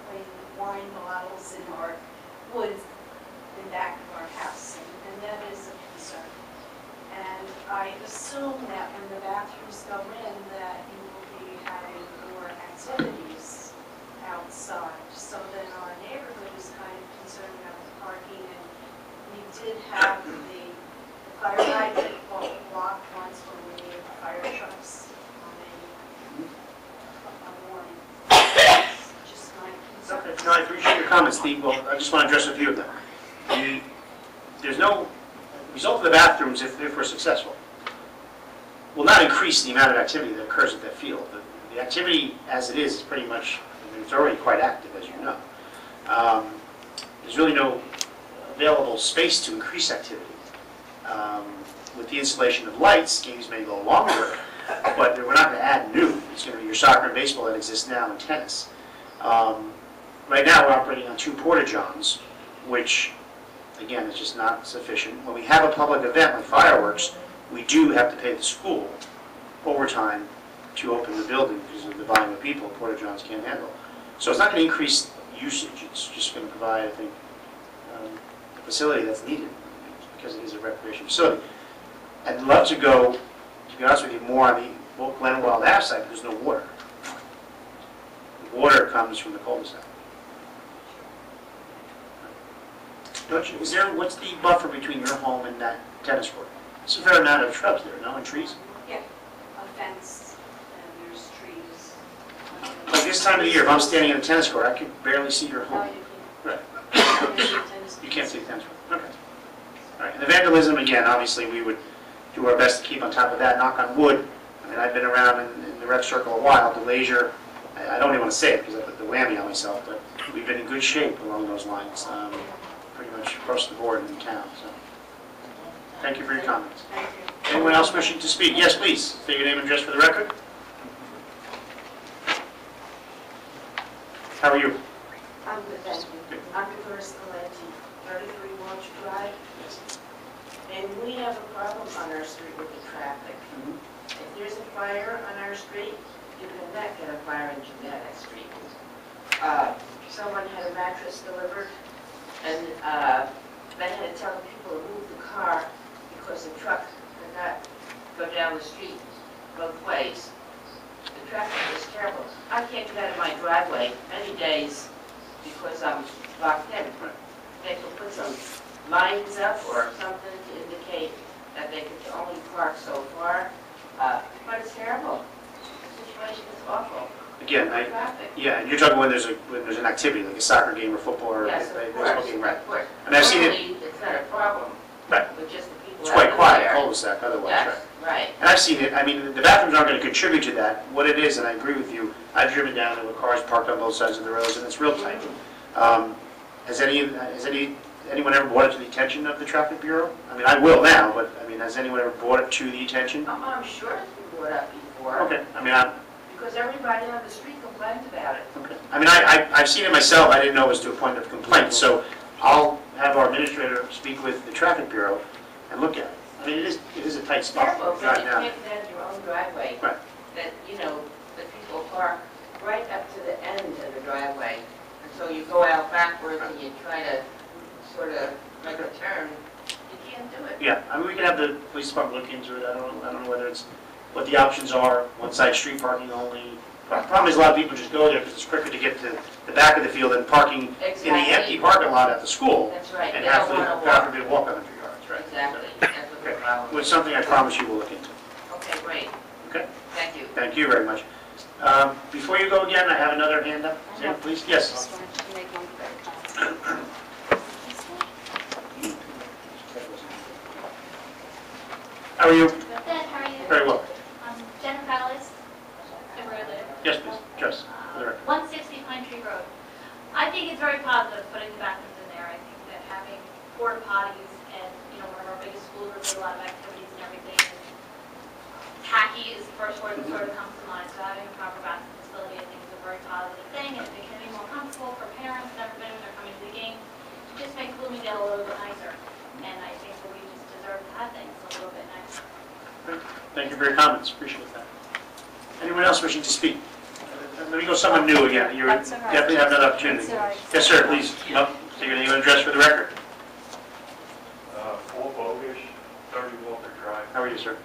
wine bottles in our woods in back of our house, and that is a concern. And I assume that when the bathrooms go in, that you will be having more activities outside, so then our neighborhood is kind of concerned about the parking, and we did have the fire hydrant blocked once when we needed fire trucks on a morning. Just my concern. Okay. No, I appreciate your comments, Steve. Well, I just want to address a few of them. There's no result of the bathrooms, if we're successful, will not increase the amount of activity that occurs at that field. The activity as it is pretty much, I mean, it's already quite active, as you know. There's really no available space to increase activity. With the installation of lights, games may go longer, but we're not going to add new. It's going to be your soccer and baseball that exists now and tennis. Right now, we're operating on 2 porta-johns, which, again, is just not sufficient. When we have a public event like fireworks, we do have to pay the school overtime to open the building because of the volume of people porta-johns can't handle. So it's not going to increase usage. It's just going to provide, I think, the facility that's needed because it is a recreation facility. I'd love to go to be honest with you, more on the Glen Wild Ave side, there's no water. The water comes from the cul-de-sac. Don't you, what's the buffer between your home and that tennis court? It's a fair amount of shrubs there, no, and trees? Yeah, a fence, and there's trees. Like this time of the year, if I'm standing in a tennis court, I can barely see your No, home. you Right. can't. You can't see the tennis court, okay. All right, and the vandalism, again, obviously, we would do our best to keep on top of that, knock on wood. I mean, I've been around in the rec circle a while, the leisure, I don't even want to say it because I put the whammy on myself, but we've been in good shape along those lines, pretty much across the board in the town, so. Thank you for your comments. Thank you. Anyone else wishing to speak? Yes, please, state your name and address for the record. How are you? I'm good, thank you. I'm Dolores Colletti, 33 Walsh Drive, and we have a problem on our street with the traffic. If there's a fire on our street, you cannot get a fire engine down that street. Someone had a mattress delivered, and they had to tell the people to move the car because the truck could not go down the street both ways. The traffic was terrible. I can't get out of my driveway many days because I'm locked in. They could put some lines up or something to indicate that they could only park so far, but it's terrible. The situation is awful. Again, Traffic. yeah, and you're talking when there's an activity, like a soccer game or football or a Yes, of baseball course, game, right? of course. And I've seen it, Normally, it's not a problem. Right. With just the people it's out quite quiet, there. cul-de-sac otherwise, right? Yes, right. And I've seen it, I mean, the bathrooms aren't going to contribute to that. What it is, and I agree with you, I've driven down there with cars parked on both sides of the roads, and it's real tight. Has anyone ever brought it to the attention of the traffic bureau? I mean, I will now, but, I mean, has anyone ever brought it to the attention? I'm sure it's been brought up before. Okay, I mean, Because everybody on the street complains about it. okay. I mean, I've seen it myself, I didn't know it was to a point of complaint, so I'll have our administrator speak with the traffic bureau and look at it. I mean, it is a tight spot. Terrible, Drive but you down. can't get out of your own driveway. Right. That, that people park right up to the end of the driveway. And so you go out backwards and you try to sort of make a turn, you can't do it. Yeah, I mean, we can have the police department look into it, I don't know whether it's, what the options are, one-side street parking only. The problem is a lot of people just go there because it's quicker to get to the back of the field than parking in the Exactly. empty parking lot at the school. That's right. And They have don't to, wanna walk. God forbid, walk 100 yards, right? Exactly, that's what the Okay. problem It's is. something I promise you we'll look into. Okay, great, Okay? thank you. Thank you very much. Before you go again, I have another hand up. Sam, please? Yes. Just wanted to make one quick comment. How are you? Good, how are you? Very well. I'm Jennifer Ellis, and where I live. Yes, please. Just, for the record. 160 Pine Tree Road. I think it's very positive putting the bathrooms in there. I think that having porta potties and, one of our biggest schools where there's a lot of activities and everything, tacky is the first word that sort of comes to mind. So having a proper bathroom facility, I think, is a very positive thing, and if it can be more comfortable for parents and everybody when they're coming to the game, it just makes Bloomingdale a little bit nicer. And I think that we just deserve to have things a little bit nicer. Thank you for your comments. Appreciate that. Anyone else wishing to speak? Let me go someone new again. You That's all right. definitely have another opportunity. That's all right. Yes, sir, please. Come up. State your name and address for the record. Paul Bogish, 30 Walker Drive. How are you, sir?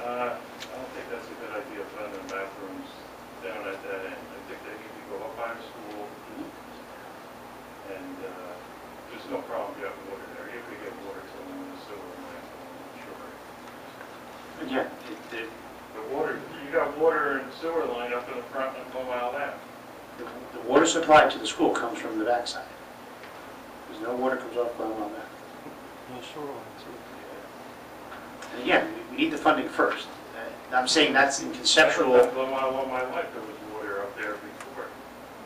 I don't think that's a good idea, putting the bathrooms down at that end. I think they need to go up by the school, and there's no problem getting water there. You could get water to them in the sewer line, I'm sure. Again, The water, you got water and sewer line up in the front of Mile Ave. the water supply to the school comes from the backside. There's no water comes off Glen on that. And again, we need the funding first. I'm saying that's in conceptual. All my life, there was water up there before.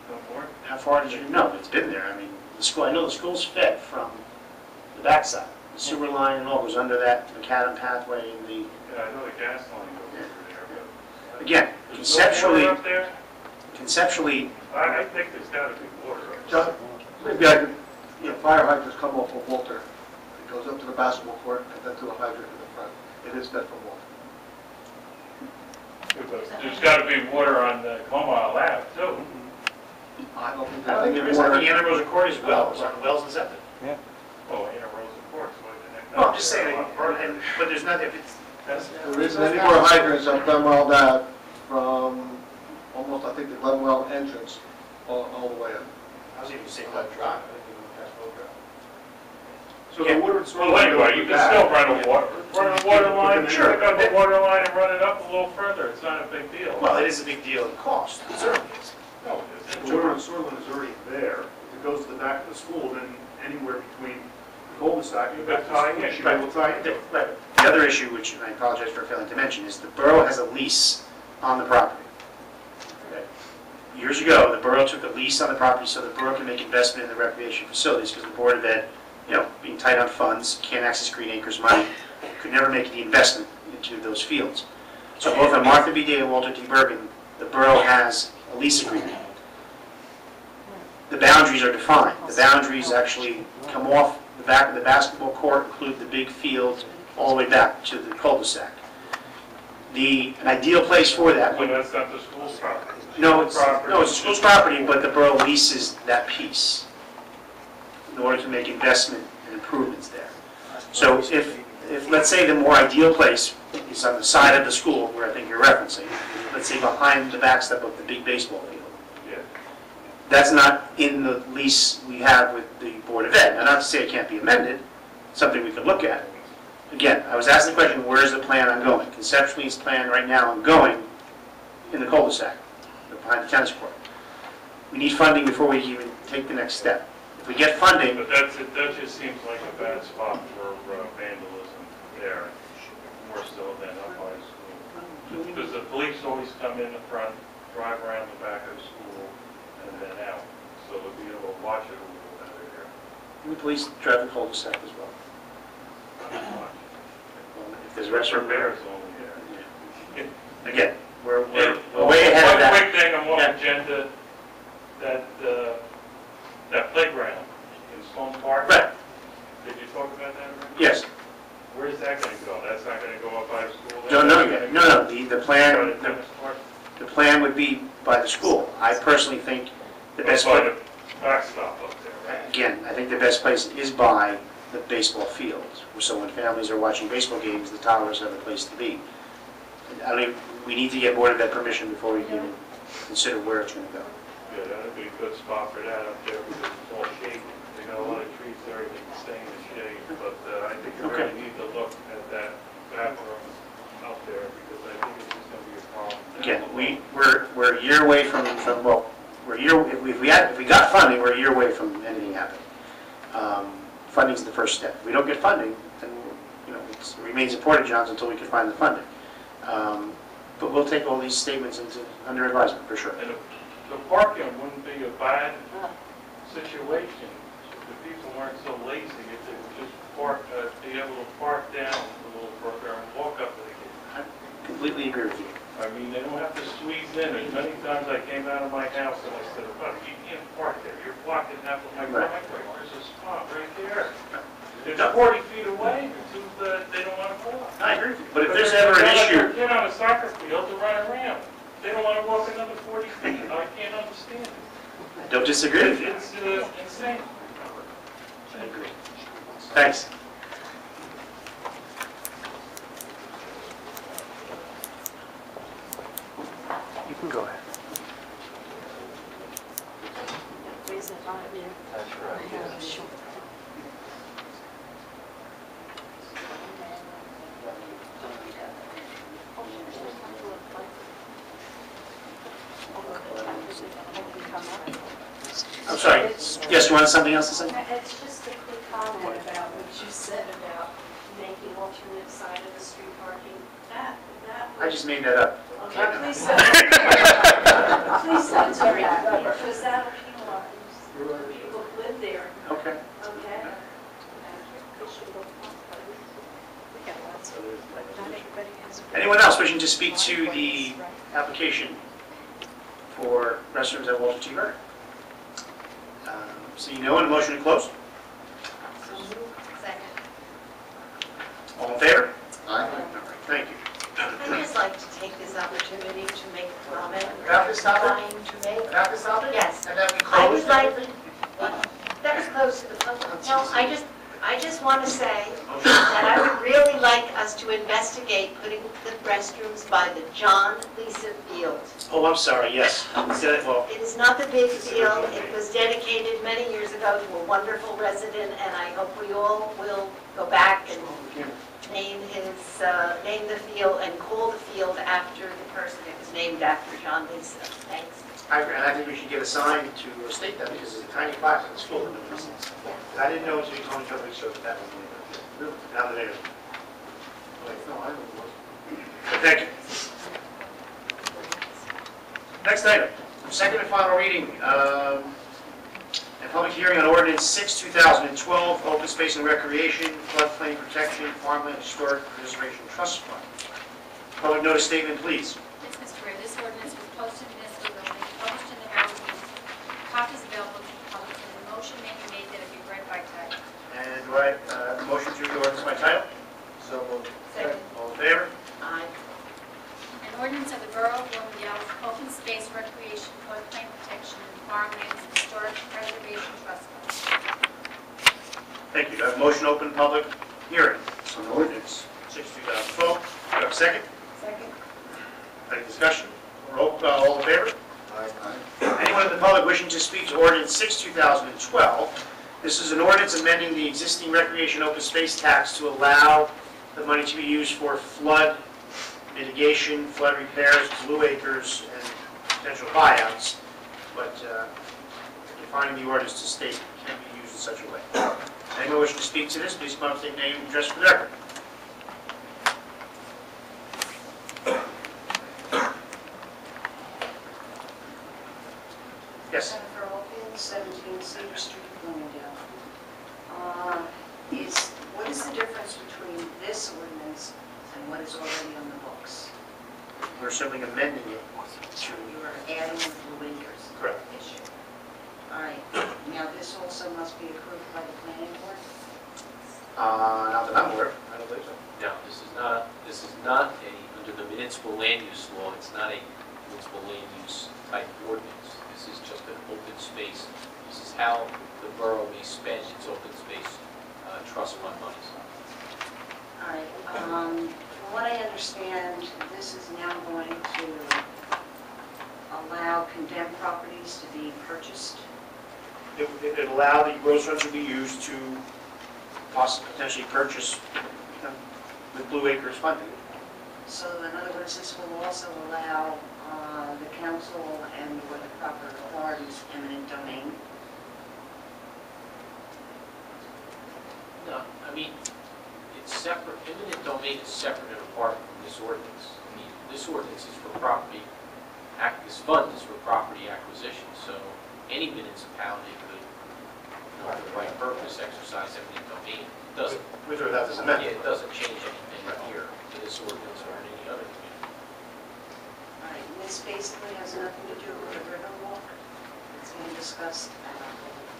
No more? How far did you know? It's been there. I mean, the school, I know the school's fed from the backside. The sewer line and all goes under that macadam pathway and the, Yeah, I know the gas line goes over there, but... again, There's no conceptually, water up there? conceptually, I think there's got to be water up there. Maybe I could, fire hydrants come off of Walter. It goes up to the basketball court and then to the hydrant in the front. It is fed from Walter. But there's got to be water on the Comile Ave, too. I don't think I think there is, I think Anna Rosa Court is wells, on wells and septic. Oh, Anna Rosa Court, so I can... Well, I'm just saying, but there's not, if it's, There isn't any more hydrants on Glenwell Ave from almost, I think, the Glenwell entrance all the way up. I was even saying Glen Drive. So the water and sewer. Well, anyway, you can still run a water line, Sure. pick up the water line and run it up a little further. It's not a big deal. Well, it is a big deal in cost, it certainly is. No, it The isn't. water and sewer line is already there. If it goes to the back of the school, then anywhere between the cul-de-sac and the back of the school, you should be able to tie it. Right. The other issue, which I apologize for failing to mention, is the borough has a lease on the property. Okay. Years ago, the borough took a lease on the property so the borough can make investment in the recreation facilities, because the Board of Ed, being tight on funds, can't access Green Acres money, could never make the investment into those fields. So both on Martha B. Day and Walter D. Bergen, the borough has a lease agreement. The boundaries are defined. The boundaries actually come off the back of the basketball court, include the big field, all the way back to the cul-de-sac. An ideal place for that Well, would... that's not the school's property. No, it's the school's property, but the borough leases that piece in order to make investment and improvements there. So if let's say the more ideal place is on the side of the school, where I think you're referencing, let's say behind the backstop of the big baseball field, Yeah. that's not in the lease we have with the Board of Ed. Now, not to say it can't be amended, something we could look at. Again, I was asking the question, where is the plan on going? Conceptually, it's planned right now on going in the cul-de-sac, behind the tennis court. We need funding before we even take the next step. If we get funding, But that just seems like a bad spot for vandalism there, more so than up by school. Because the police always come in the front, drive around the back of the school, and then out. So they'll be able to watch it a little better here. the police drive the cul-de-sac as well. Not much. If there's There's restaurant bears only there. again, we're Yeah, way ahead of that. One quick thing on one Yeah. agenda, that playground in Stone Park. Right, Did you talk about that already? yes. Where's that gonna go? That's not gonna go up by the school? No, the plan, By the tennis court? the plan would be by the school. I personally think the best By place, the backstop up there, right? again, I think the best place is by the baseball fields. So when families are watching baseball games, the towers have a place to be. We need to get Board of Ed permission before we can consider where it's gonna go. Yeah, that'd be a good spot for that up there because it's all shade. They got a lot of trees there that can stay in the shade. But I think you Okay. really need to look at that bathroom out there because I think it's just gonna be a problem. Again, we're a year away from well, we're a year, if we got funding, we're a year away from anything happening. Funding's the first step. If we don't get funding, then, it remains important, Johns, until we can find the funding. But we'll take all these statements under advisement, for sure. And the parking wouldn't be a bad situation if the people weren't so lazy, if they would just be able to park down a little further and walk up to the gate. I completely agree with you. I mean, they don't have to squeeze in. As many times I came out of my house and I said, "Oh, you can't park there. You're blocking half of my Right. driveway. There's a spot right there." It's 40 feet away, they don't want to park. I agree with you. But if there's ever an issue, Get on a soccer field to run around. They don't want to walk another 40 feet. I can't understand it. I don't disagree with you. It's insane. I agree. Thanks. You can go ahead. That's right, yeah. I'm sorry. Yes, you wanted something else to say? It's just a quick comment about what you said about making alternate side of the street parking. That I just made that up. Okay, please don't do that, because that'll penalize people who live there, Okay. okay? Anyone else wishing to speak to the application for restrooms at Walter T. Bergen? Seeing no one, a motion to close? Second. All in favor? Aye. Thank you. I'd just like to take this opportunity to make a comment. About this topic? Trying to make. About this topic? Yes. And that we I would closed like, everything? that was close to the public. No, I just, I just want to say that I would really like us to investigate putting the restrooms by the John Lisa Field. Oh, I'm sorry, yes. Well, It is not the big deal. It was dedicated many years ago to a wonderful resident, and I hope we all will go back and name the field and call the field after the person it was named after, John Lisa. Thanks. I agree, and I think we should get a sign to state that, because there's a tiny plaque in the school that nobody sees. I didn't know until you told me something, so that was really, now that I know. No, I don't know. Thank you. Next item, second and final reading, and public hearing on ordinance 6, 2012, open space and recreation, floodplain protection, farmland historic preservation trust fund. Public notice statement, please. Yes, Mr. Mayor, this ordinance was posted in the municipal building, published in the Herald News, copies available to the public, and the motion may be made that it be read by title. And do I, motion to read the ordinance by title? So moved. Second. All in favor? Aye. An ordinance of the Borough of Bloomingdale, open space recreation, floodplain protection, and farmlands historic preservation trust fund. Thank you. Do I have a motion to open public hearing on ordinance 6, 2012? Do I have a second? Second. Any discussion? Roll call, all in favor? Aye. Anyone in the public wishing to speak to ordinance 6, 2012? This is an ordinance amending the existing recreation open space tax to allow the money to be used for flood mitigation, flood repairs, blue acres, and potential buyouts, but defining the ordinance to state it can be used in such a way. Anyone wishing to speak to this, please come up, state name, and address for the record. Yes. Jennifer Oldfield, 17 Cedar Street, Bloomingdale. What is the difference between this ordinance and what is already on the books? We're simply amending it to, You are adding the Blue Acres correct. issue. All right, now this also must be approved by the planning board? Not that I'm aware of. I don't believe so. No, this is not a, under the municipal land use law, it's not a municipal land use type ordinance. This is just an open space. This is how the borough may spend its open space trust fund monies. All right, from what I understand, this is now going to allow condemned properties to be purchased. It allowed the gross funds to be used to possibly potentially purchase with Blue Acres funding. So in other words, this will also allow the council and or the proper authorities eminent domain. No, I mean, it's separate, eminent domain is separate and apart from this ordinance. I mean, this ordinance is for property, this fund is for property acquisition, so any municipality could, for the right purpose, exercise eminent domain. It doesn't, With or without this amendment. yeah, it doesn't change anything here to this ordinance or any other community. All right, and this basically has nothing to do with the river walk that's being discussed.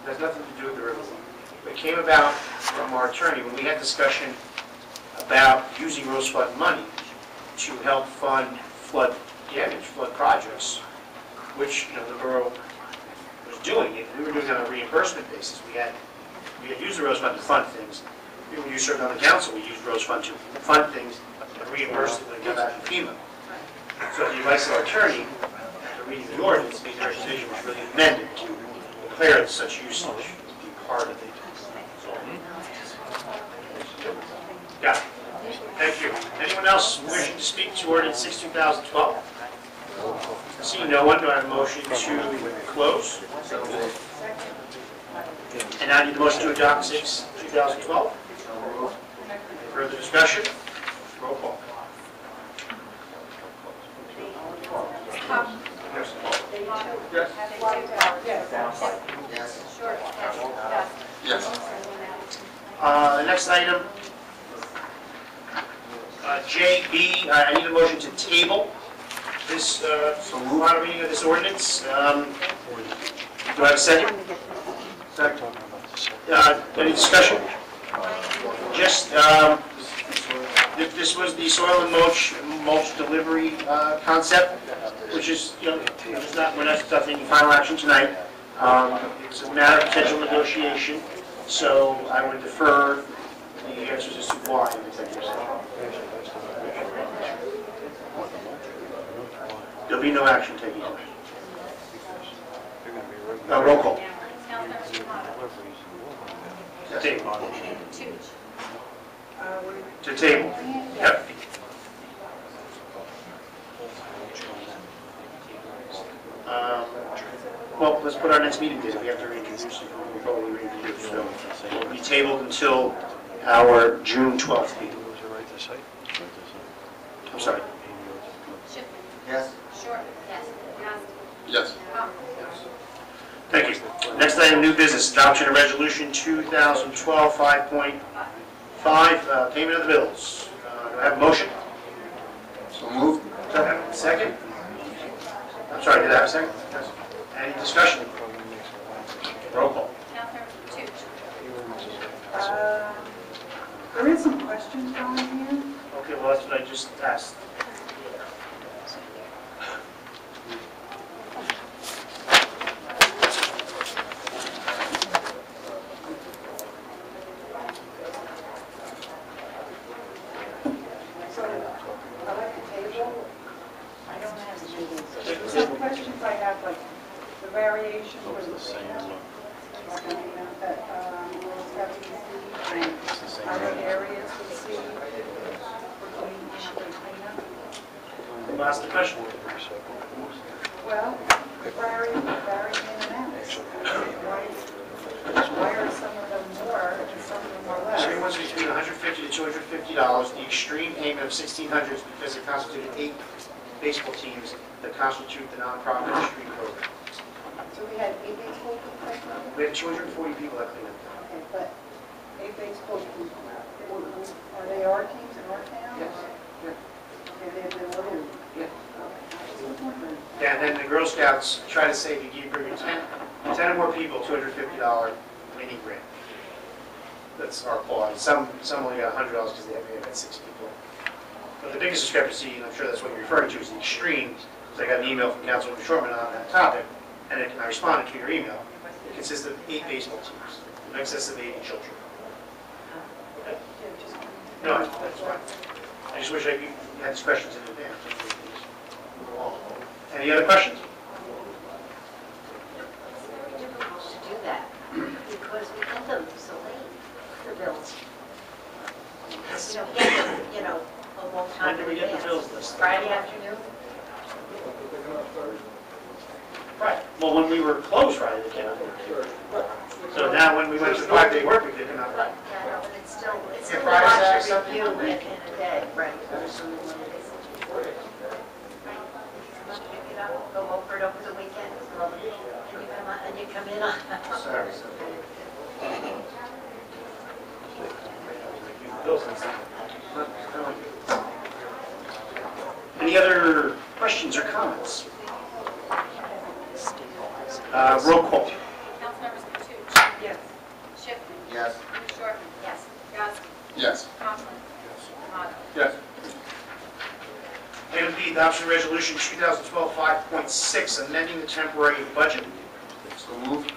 It has nothing to do with the river. It came about from our attorney when we had discussion about using Rose Fund money to help fund flood damage, flood projects, which, the borough was doing it. We were doing it on a reimbursement basis. We had used the Rose Fund to fund things. When you served on the council, we used Rose Fund to fund things and reimburse it when it got back from FEMA. So at the advice of our attorney, after reading the ordinance, the decision was really amended to declare such usage as being part of it. Got it. Thank you. Anyone else wishing to speak to ordinance 6, 2012? Seeing no one, do I have a motion to close? And now I need the motion to adopt 6, 2012. Further discussion? Roll call. Yes. The next item, JB, I need a motion to table this, final reading of this ordinance. Do I have a second? Second. Any discussion? Just, this was the soil and mulch delivery concept, which is, we're not taking final action tonight. It's a matter of potential negotiation. So I would defer the answers as to why in executive session. There'll be no action taken. Roll call. Councilmember Tomato. To table. Toots. To table. Yep. Well, let's put our next meeting date. We have to reintroduce it before we reintroduce. So it will be tabled until our June 12th meeting. I'm sorry. Schiffman. Yes. Short. Yes. Yasti. Yes. Conklin. Thank you. Next item, new business, adoption of resolution 2012 5.5, payment of the bills. Do I have a motion? So moved. Second? I'm sorry, did I have a second? Yes. Any discussion? Roll call. Councilmember Toots. There is some questions on here. Okay, well, that's what I just asked. So, I like the table. I don't have the meetings. Some questions I have, like the variation for the cleanup, like the amount that was having to see, and other areas to see for cleanup. Who asked the question? Well, varying in amounts. Why are some of them more and some of them are less? Everyone's between $150 to $250. The extreme payment of $1,600 is because it constituted 8 baseball teams that constitute the nonprofit street program. So we had 8 baseball teams that covered? We had 240 people that cleaned up. Okay, but 8 baseball teams, are they our teams in our town? Yes. Yeah. Okay, they have been little. Yeah. Okay. Yeah, and then the Girl Scouts try to say if you bring 10 or more people, $250 cleaning grant. That's our clause. Some only got $100 because they may have had 6 people. But the biggest discrepancy, and I'm sure that's what you're referring to, is the extreme, because I got an email from Councilman Shortman on that topic, and I responded to your email. It consists of 8 baseball teams, in excess of 80 children. Okay? No, that's fine. I just wish I had these questions in advance. Any other questions? It's very difficult to do that because we get them so late, the bills. You don't get them, a long time When in do we get the advance. bills list? Friday afternoon? Right. Well, when we were closed Friday, they came out. So now when we went to 5-day work week, they came out Friday. Yeah, I know, but it's still Yeah, a Friday, lot Saturday, to Sunday. review in a day, right? Pick it up, go over it over the weekend, and you come in on. Sorry. Any other questions or comments? Roll call. Councilmembers Toots. Yes. Schiffman. Yes. Shortman. Yes. Yasti. Yes. Conklin. Tomato. Yes. Item B, adoption resolution 2012 5.6, amending the temporary budget. So moved. Is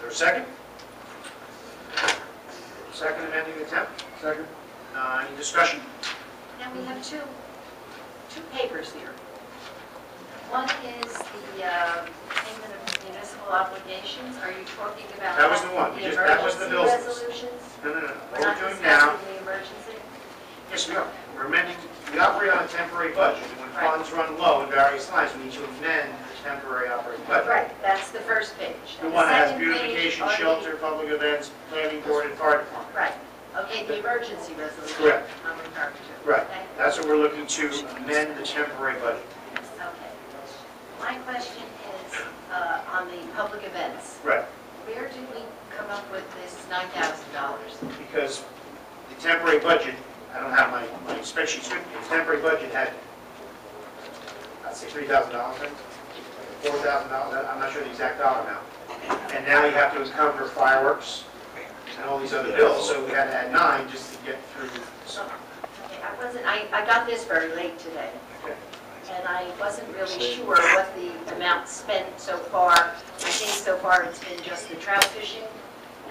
there a second? Second amending the temp? Second. Any discussion? Now, we have two papers here. One is the payment of municipal obligations. Are you talking about? That was the one. That was the bills list. Emergency resolutions? No. We're What not we're doing now, discussing the emergency? yes, we are. We're amending, we operate on a temporary budget. And when funds run low in various lines, we need to amend the temporary operating budget. Right, that's the first page. The And one that has second page beautification, are the- shelter, public events, planning board, and fire department. Right, okay, the emergency resolution. Correct. I'm referring to. Right. Okay? That's what we're looking to amend the temporary budget. Okay. My question is on the public events. Right. Where did we come up with this $9,000? Because the temporary budget, I don't have my spreadsheets with me, the temporary budget had, I'd say $3,000, $4,000, I'm not sure the exact dollar amount. And now you have to encumber fireworks and all these other bills, so we had to add 9 just to get through the summer. Okay, I got this very late today, Okay. and I wasn't really sure what the amount spent so far. I think so far it's been just the trout fishing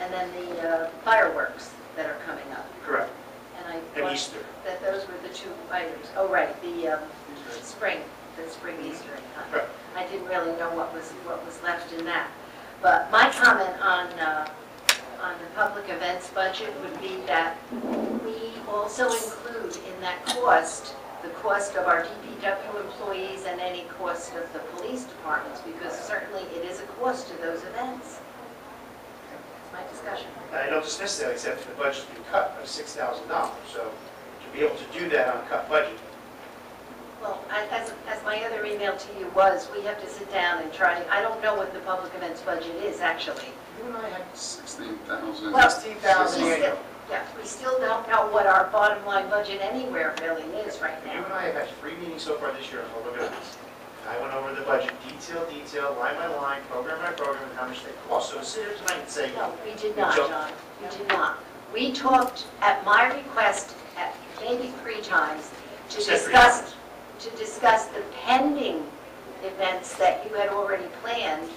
and then the fireworks that are coming up. Correct. And I And thought Easter. that those were the 2 items. Oh, right, the spring Easter egg hunt. Right. I didn't really know what was left in that. But my comment on the public events budget would be that we also include in that cost, the cost of our DPW employees and any cost of the police departments, because certainly it is a cost to those events. That's my discussion. I don't dismiss that, except the budget's been cut by $6,000. So to be able to do that on a cut budget, Well, as my other email to you was, we have to sit down and try, I don't know what the public events budget is, actually. you and I had 16,000. Well, $16,000 annual. Yeah, we still don't know what our bottom line budget anywhere really is right You now. and I have had 3 meetings so far this year on public events. I went over the budget detail, line by line, program by program, and how much they cost. So to sit here tonight and say, No, we did not, John. We did not. We talked, at my request, at maybe 3 times, to You said 3 discuss, times. the pending events that you had already planned,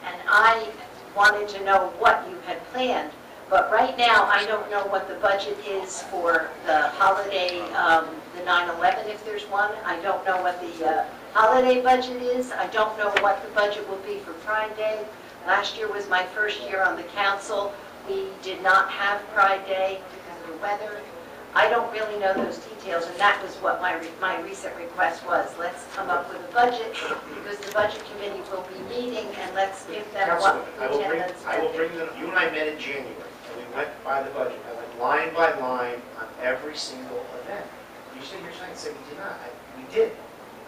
and I wanted to know what you had planned. But right now, I don't know what the budget is for the holiday, the 9/11, if there's one. I don't know what the holiday budget is. I don't know what the budget will be for Pride Day. Last year was my first year on the council. We did not have Pride Day because of the weather. I don't really know those details, and that was what my recent request was. Let's come up with a budget, because the budget committee will be meeting, and let's give them what Councilwoman, I will bring lieutenants. them, you and I met in January, and we went by the budget. I went line by line on every single event. You sit here tonight and say we did not. We did.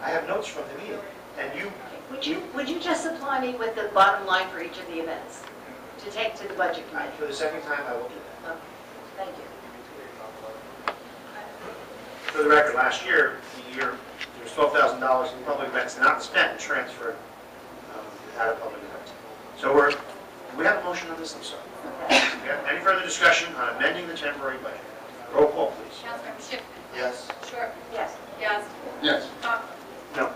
I have notes from the meeting, and you... Would you just supply me with the bottom line for each of the events to take to the budget committee? For the second time, I will do that. Okay, thank you. For the record, last year, there was $12,000 in public events not spent and transferred out of public events. So do we have a motion on this? I'm sorry. Okay. Any further discussion on amending the temporary budget? Roll call, please. Councilmember Schiffman. Yes. Short. Yes. Yazdi. Yes. Conklin. No.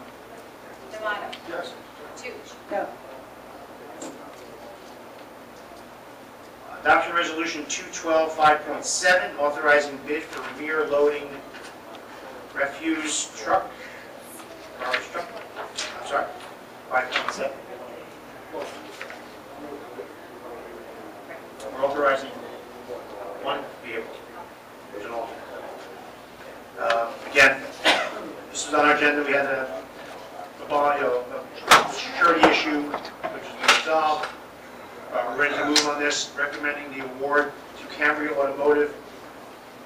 D'Amato. Yes. Toots. No. Adoption Resolution 212-5.7, authorizing bid for rear loading refuse truck, garbage truck, I'm sorry, 5.7. We're authorizing one vehicle. There's an alternate. Again, this is on our agenda. We had a security issue, which has been resolved. We're ready to move on this, recommending the award to Cambria Automotive,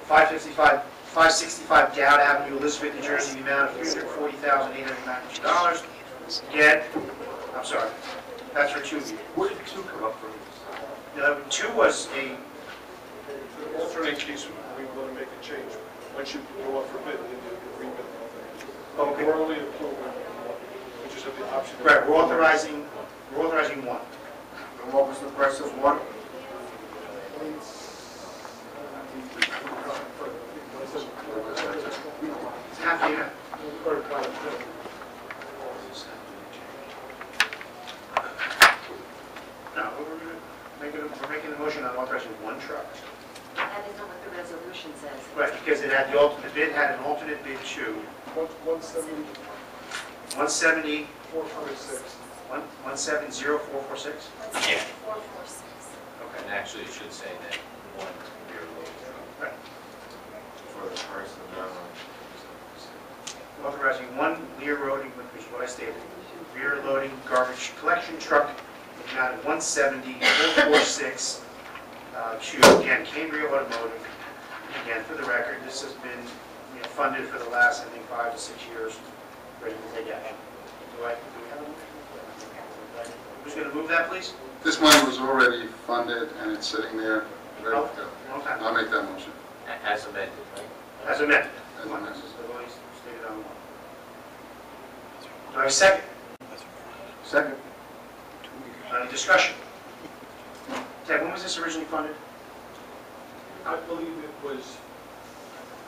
565 Dowd Avenue, Elizabeth, New Jersey, the amount of $340,892. Again, I'm sorry, that's for 2 vehicles. Where did 2 come up from? 2 was a, Alternate case, we want to make a change. Once you go up for bid, then you rebuild. okay, We're only approving, we just have the option. right, we're authorizing 1. And what was the price of 1? It's half the amount. No, we're making the motion on authorizing 1 truck. That isn't what the resolution says. Right, because it had the bid had an alternate bid too. 170, 170, 446. 170,446? Yeah. 446. Okay. And actually, it should say that one rear load truck. Right. For the price of the Authorizing 1 rear loading, which is what I stated, rear loading garbage collection truck, with an amount of 170,446 to, again, Cambria Automotive. Again, for the record, this has been funded for the last, I think, 5 to 6 years, ready to take action. Do we have a motion? Who's going to move that, please? This money was already funded and it's sitting there, ready to go. Long time. I'll make that motion. As amended, right? As amended. As amended. This is the way it's stated on one. Do I have a second? Second. Any discussion? Ted, when was this originally funded? I believe it was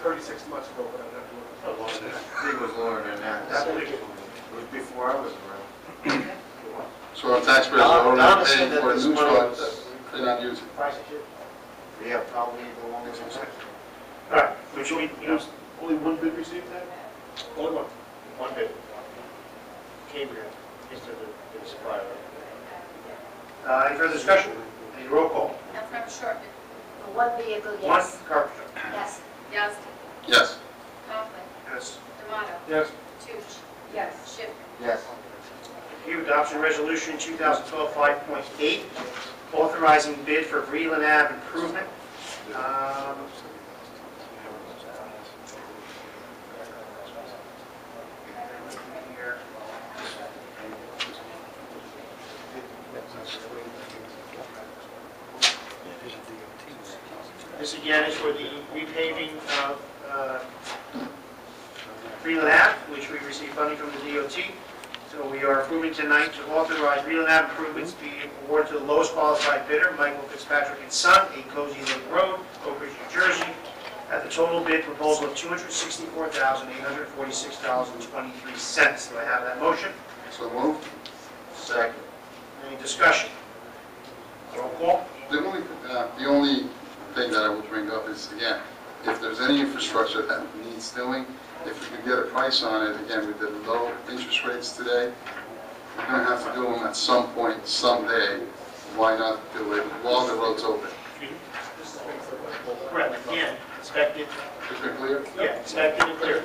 36 months ago, but I'm not doing it. Oh, longer than that. I think it was lower than that. I believe it. It was before I was around. So our taxpayers are already paying for a new truck that They're not using. Yeah, probably the longest one. All right, which we, Only one bid received that? only one bid. Cambria is the supplier. Any further discussion? Any roll call? Councilmember Shortman. For one vehicle, One, yes. Carpenter. Yes. Yazdi. Yes. Conklin. Yes. D'Amato. Yes. Toots. Yes. Schiffman. Yes. Review adoption resolution 2012 5.8, authorizing bid for Breland Ave improvement. This again is for the repaving of Breland Ave, which we received funding from the DOT. So we are approving tonight to authorize Breland Ave improvements be awarded to the lowest qualified bidder, Michael Fitzpatrick and Son, 8 Cozy Lake Road, Oak Ridge, New Jersey, at the total bid proposal of $264,846.23. Do I have that motion? So moved. Second. Any discussion? Roll call. The only thing that I would bring up is, again, if there's any infrastructure that needs doing, if we could get a price on it, again, with the low interest rates today, we're going to have to do them at some point, someday. Why not do it while the road's open? Correct. Again, expected. Is it clear? Yeah, expected and clear.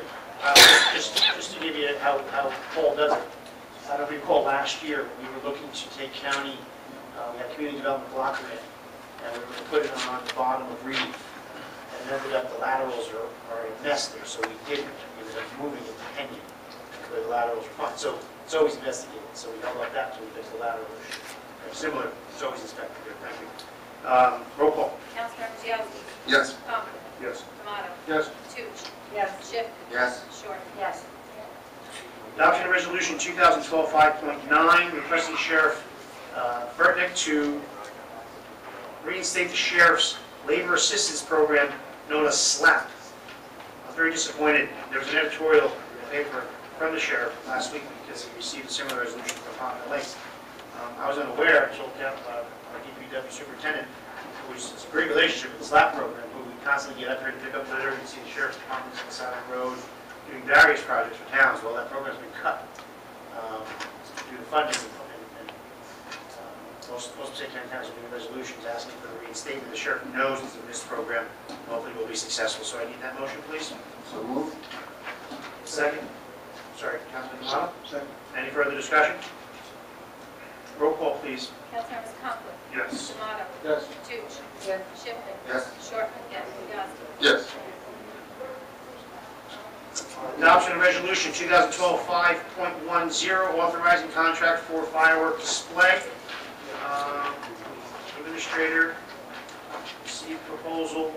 Just to give you how Paul does it. I don't recall last year, we were looking to take county, we had community development block grant, and we were going to put it on the bottom of Reed. And it ended up the laterals are a mess there, so we didn't. We ended up moving it to Kenyon, where the laterals are fine. So it's always investigated, so we held up that until we fixed the laterals. Similar, it's always inspected there. Thank you. Roll call. Councilmember Yazdi. Yes. Conklin. Yes. D'Amato. Yes. Toots. Yes. Schiffman. Yes. Shortman. Yes. Adoption of resolution 2012 5.9, requesting Sheriff Burtnick to reinstate the Sheriff's Labor Assistance Program known as SLAP. I'm very disappointed. There was an editorial in the paper from the Sheriff last week because he received a similar resolution from Ponte Lakes. I was unaware until our DPW superintendent, who has a great relationship with the SLAP program, who we constantly get up here to pick up litter and see the Sheriff's departments on the side of the road, doing various projects for towns. Well, that program's been cut due to funding, and most state towns are doing resolutions asking for the reinstatement. The sheriff knows it's a missed program. Hopefully, we'll be successful. So I need that motion, please. So moved. Second. Sorry, Councilman D'Amato. Second. Any further discussion? Roll call, please. Councilmembers Conklin. Yes. D'Amato. Yes. Toots. Yes. Schiffman. Yes. Shortman. Yes. Yazdi. Yes. Adoption of resolution 2012 5.10, authorizing contract for firework display. Administrator received proposal,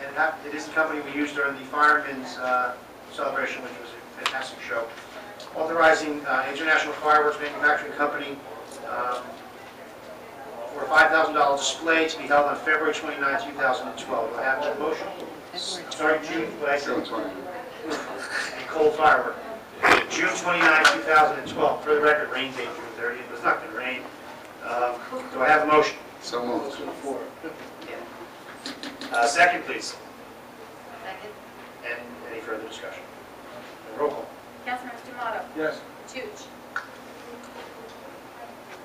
and it is the company we used during the firemen's celebration, which was a fantastic show. Authorizing International Fireworks Manufacturing Company for a $5,000 display to be held on February 29, 2012. Do I have that motion? Sorry, June, what I said? June 20. And cold firework. June 29, 2012. For the record, rain date June 30th. It's not going to rain. Do I have a motion? So moved. Second, please. Second? And any further discussion? Roll call. Councilmembers D'Amato. Yes. Toots.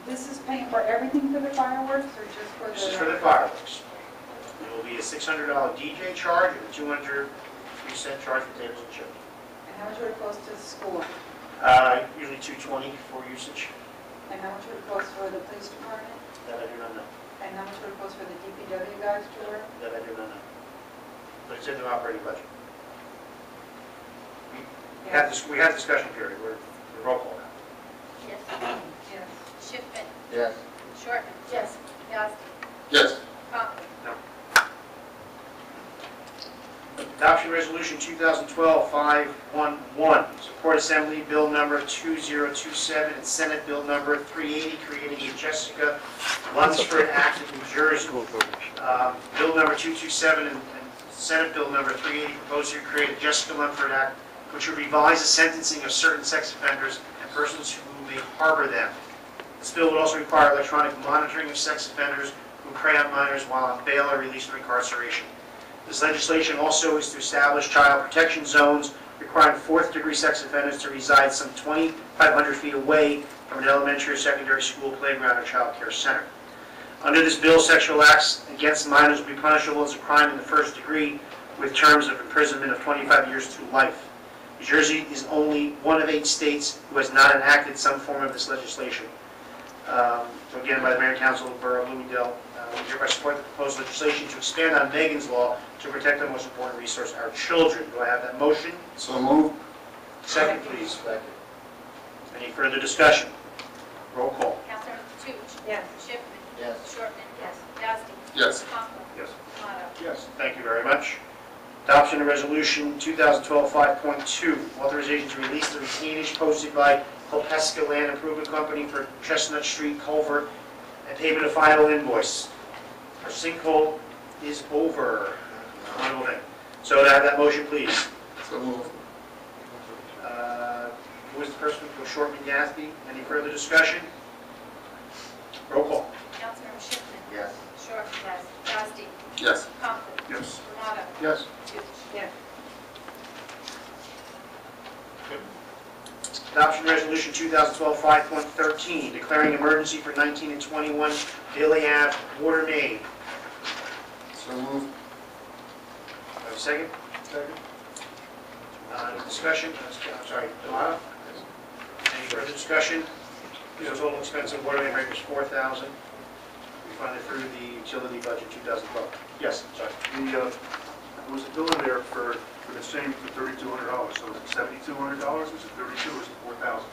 This is paying for everything for the fireworks or just for the? This is for the fireworks. There will be a $600 DJ charge and a 203-cent charge for tables and chairs. And how much would it cost to the school? Usually $220 for usage. And how much would it cost for the police department? That I do not know. And how much would it cost for the DPW guys to work? That I do not know. But it's in their operating budget. We had discussion period. We're roll call now. Yes. Yes. Schiffman. Yes. Shortman. Yes. Yazdi. Yes. Conklin. No. Adoption Resolution 2012-511, Support Assembly Bill Number 2027 and Senate Bill Number 380, creating a Jessica Lunsford Act of New Jersey. Bill Number 227 and Senate Bill Number 380 propose to create a Jessica Lunsford Act, which would revise the sentencing of certain sex offenders and persons who may harbor them. This bill would also require electronic monitoring of sex offenders who prey on minors while on bail or released from incarceration. This legislation also is to establish child protection zones requiring fourth-degree sex offenders to reside some 2,500 feet away from an elementary or secondary school, playground, or child care center. Under this bill, sexual acts against minors will be punishable as a crime in the first degree with terms of imprisonment of 25 years to life. New Jersey is only one of 8 states who has not enacted some form of this legislation. So again, by the Mayor and Council of the Borough of Bloomingdale, we hereby support the proposed legislation to expand on Megan's Law to protect the most important resource, our children. Do I have that motion? So moved. Second, please. Second. Any further discussion? Roll call. Councilor Tucci? Yes. Schiffman? Yes. Shortman? Yes. Yasti? Yes. Conklin? Yes. Tomato? Yes. Thank you very much. Adoption of Resolution 2012 5.2, authorization to release the retainage posted by Colpesca Land Improvement Company for Chestnut Street culvert and payment of final invoice. Our sinkhole is over. Wonderful thing. So to have that motion, please. So moved. Who was the person for Shortman, Yasti? Any further discussion? Roll call. Councilor Schiffman? Yes. Shortman? Yes. Yasti? Yes. Conklin? Yes. Tomato? Yes. Tucci? Yes. Adoption Resolution 2012 5.13, declaring emergency for 19 and 21 Bailey Ave water main. So moved. Have a second? Second. Discussion? I'm sorry, Tomato? Any further discussion? The total expense of water main break was $4,000. We funded through the utility budget 2012. Yes, sorry. There was a bill in there for the same for $3,200, so is it $7,200, is it 32, or is it 4,000?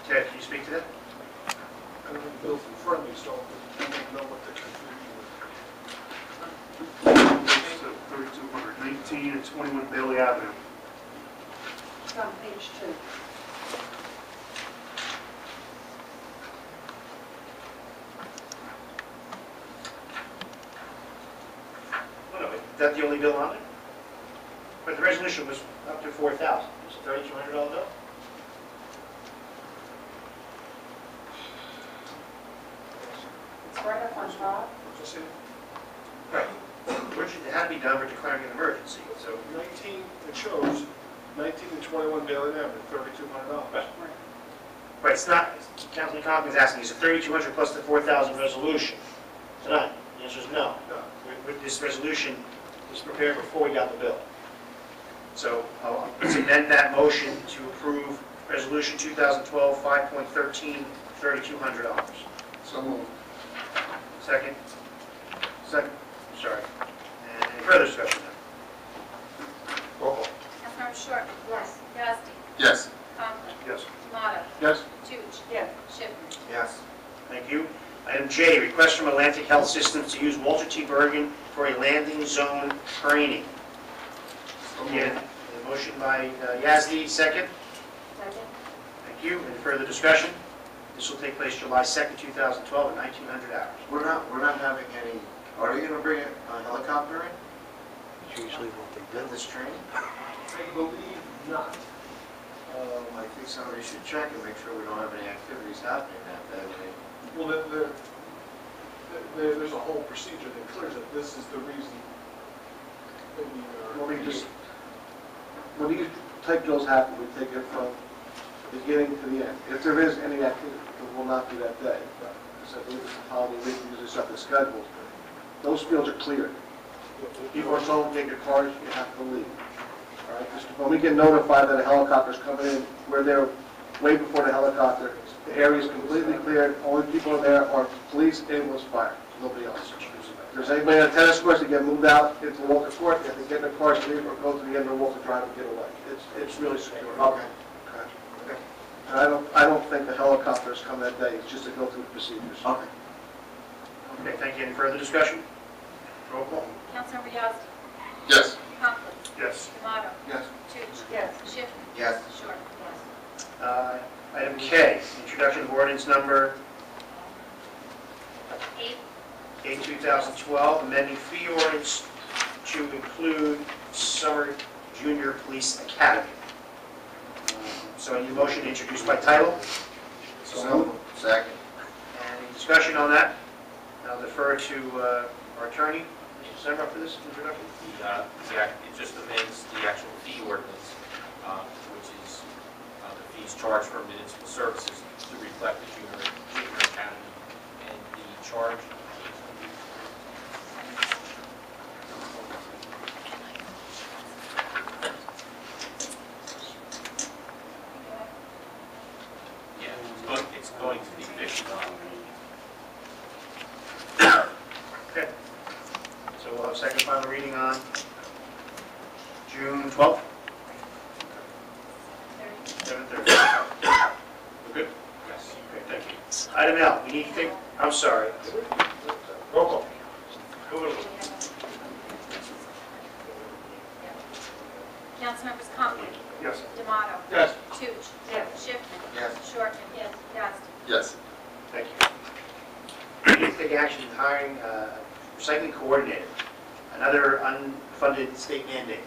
Ted, can you speak to that? I don't have the bills in front of me, so I don't know what the confusion It's 3,200, 19 and 21 Bailey Avenue. It's on page 2. Oh, no, is that the only bill on it? But the resolution was up to $4,000. It's a $3,200 bill? It's right up on top. is. Right. Which it had to be done for declaring an emergency, so. 19, it shows 19 and 21 Bailey Avenue, $3,200. Right, it's not, Councilman Conklin's asking, is it 3,200 plus the 4,000 resolution tonight? The answer is no. No. With this resolution was prepared before we got the bill. So let's amend that motion to approve Resolution 2012 5.13, $3,200. So moved. Second? Second. Sorry. And any further discussion then? Roll call. Councilor Shortman? Yes. Yasti? Yes. Conklin? Yes. Tomato? Yes. Tucci? Yes. Schiffman? Yes. Thank you. Item J, request from Atlantic Health Systems to use Walter T. Bergen for a landing zone training. So Again, moved. a motion by Yazdi, second. Second? Thank you. Any further discussion? This will take place July 2nd, 2012 at 1900 hours. We're not having any, are you going to bring a helicopter in? It's usually what they do. At this training? I believe not. I think somebody should check and make sure we don't have any activities happening that day. Well, there's a whole procedure that clears it. This is the reason. Well, we just, when these type drills happen, we take it from the beginning to the end. If there is any activity, it will not be that day. But because I believe it's a holiday week, we usually set the schedule. Those fields are cleared. People are told, take your cars, you have to leave. All right, just when we get notified that a helicopter's coming in, we're there way before the helicopter. The area is completely cleared. Only people there are police, ambulance, fire, nobody else. If there's anybody on tennis courts that get moved out into Walter Court, they have to get in their cars, leave, or go to the end of Walter Drive and get away. It's really secure. Okay. Okay. And I don't think the helicopters come that day. It's just to go through the procedures. Okay. Okay, thank you. Any further discussion? Roll call. Councilor Yasti? Yes. Conklin? Yes. Tomato? Yes. Tucci? Yes. Schiffman? Yes. Shortman? Yes. Item K, introduction of ordinance number 8, 2012, amending fee ordinance to include Summer Junior Police Academy. So I need a motion to introduce by title. So, second. Any discussion on that? I'll defer to our attorney, Mr. Semra, for this introduction. It just amends the actual fee ordinance, which is the fees charged for municipal services to reflect the junior academy. And the charge, it's going to be $50. Okay. So we'll have second final reading on June 12th? 7:30. We're good? Yes. Okay, thank you. Item L, we need to take, I'm sorry. Roll call. Councilmembers Conklin. Yes. D'Amato. Yes. Toots. Yes. Schiffman. Yes. Shortman. Yes. Yasti. Yes. Thank you. We need to take action in hiring a recycling coordinator, another unfunded state mandate.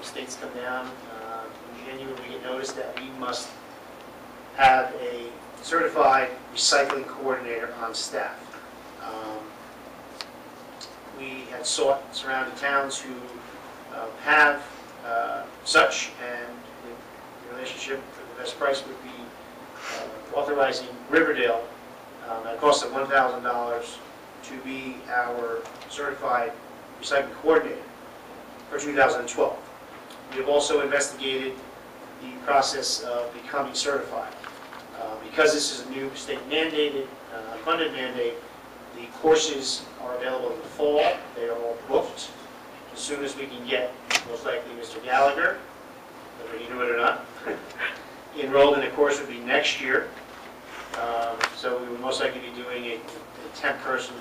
States come down in January, we get notice that we must have a certified recycling coordinator on staff. We had sought surrounding towns who have such, and the relationship for the best price would be authorizing Riverdale at a cost of $1,000 to be our certified recycling coordinator for 2012. We have also investigated the process of becoming certified. Because this is a new state mandated, funded mandate, the courses are available in the fall. They are all booked. As soon as we can get, most likely, Mr. Gallagher, whether he knew it or not, enrolled in the course would be next year. So we would most likely be doing a 10 person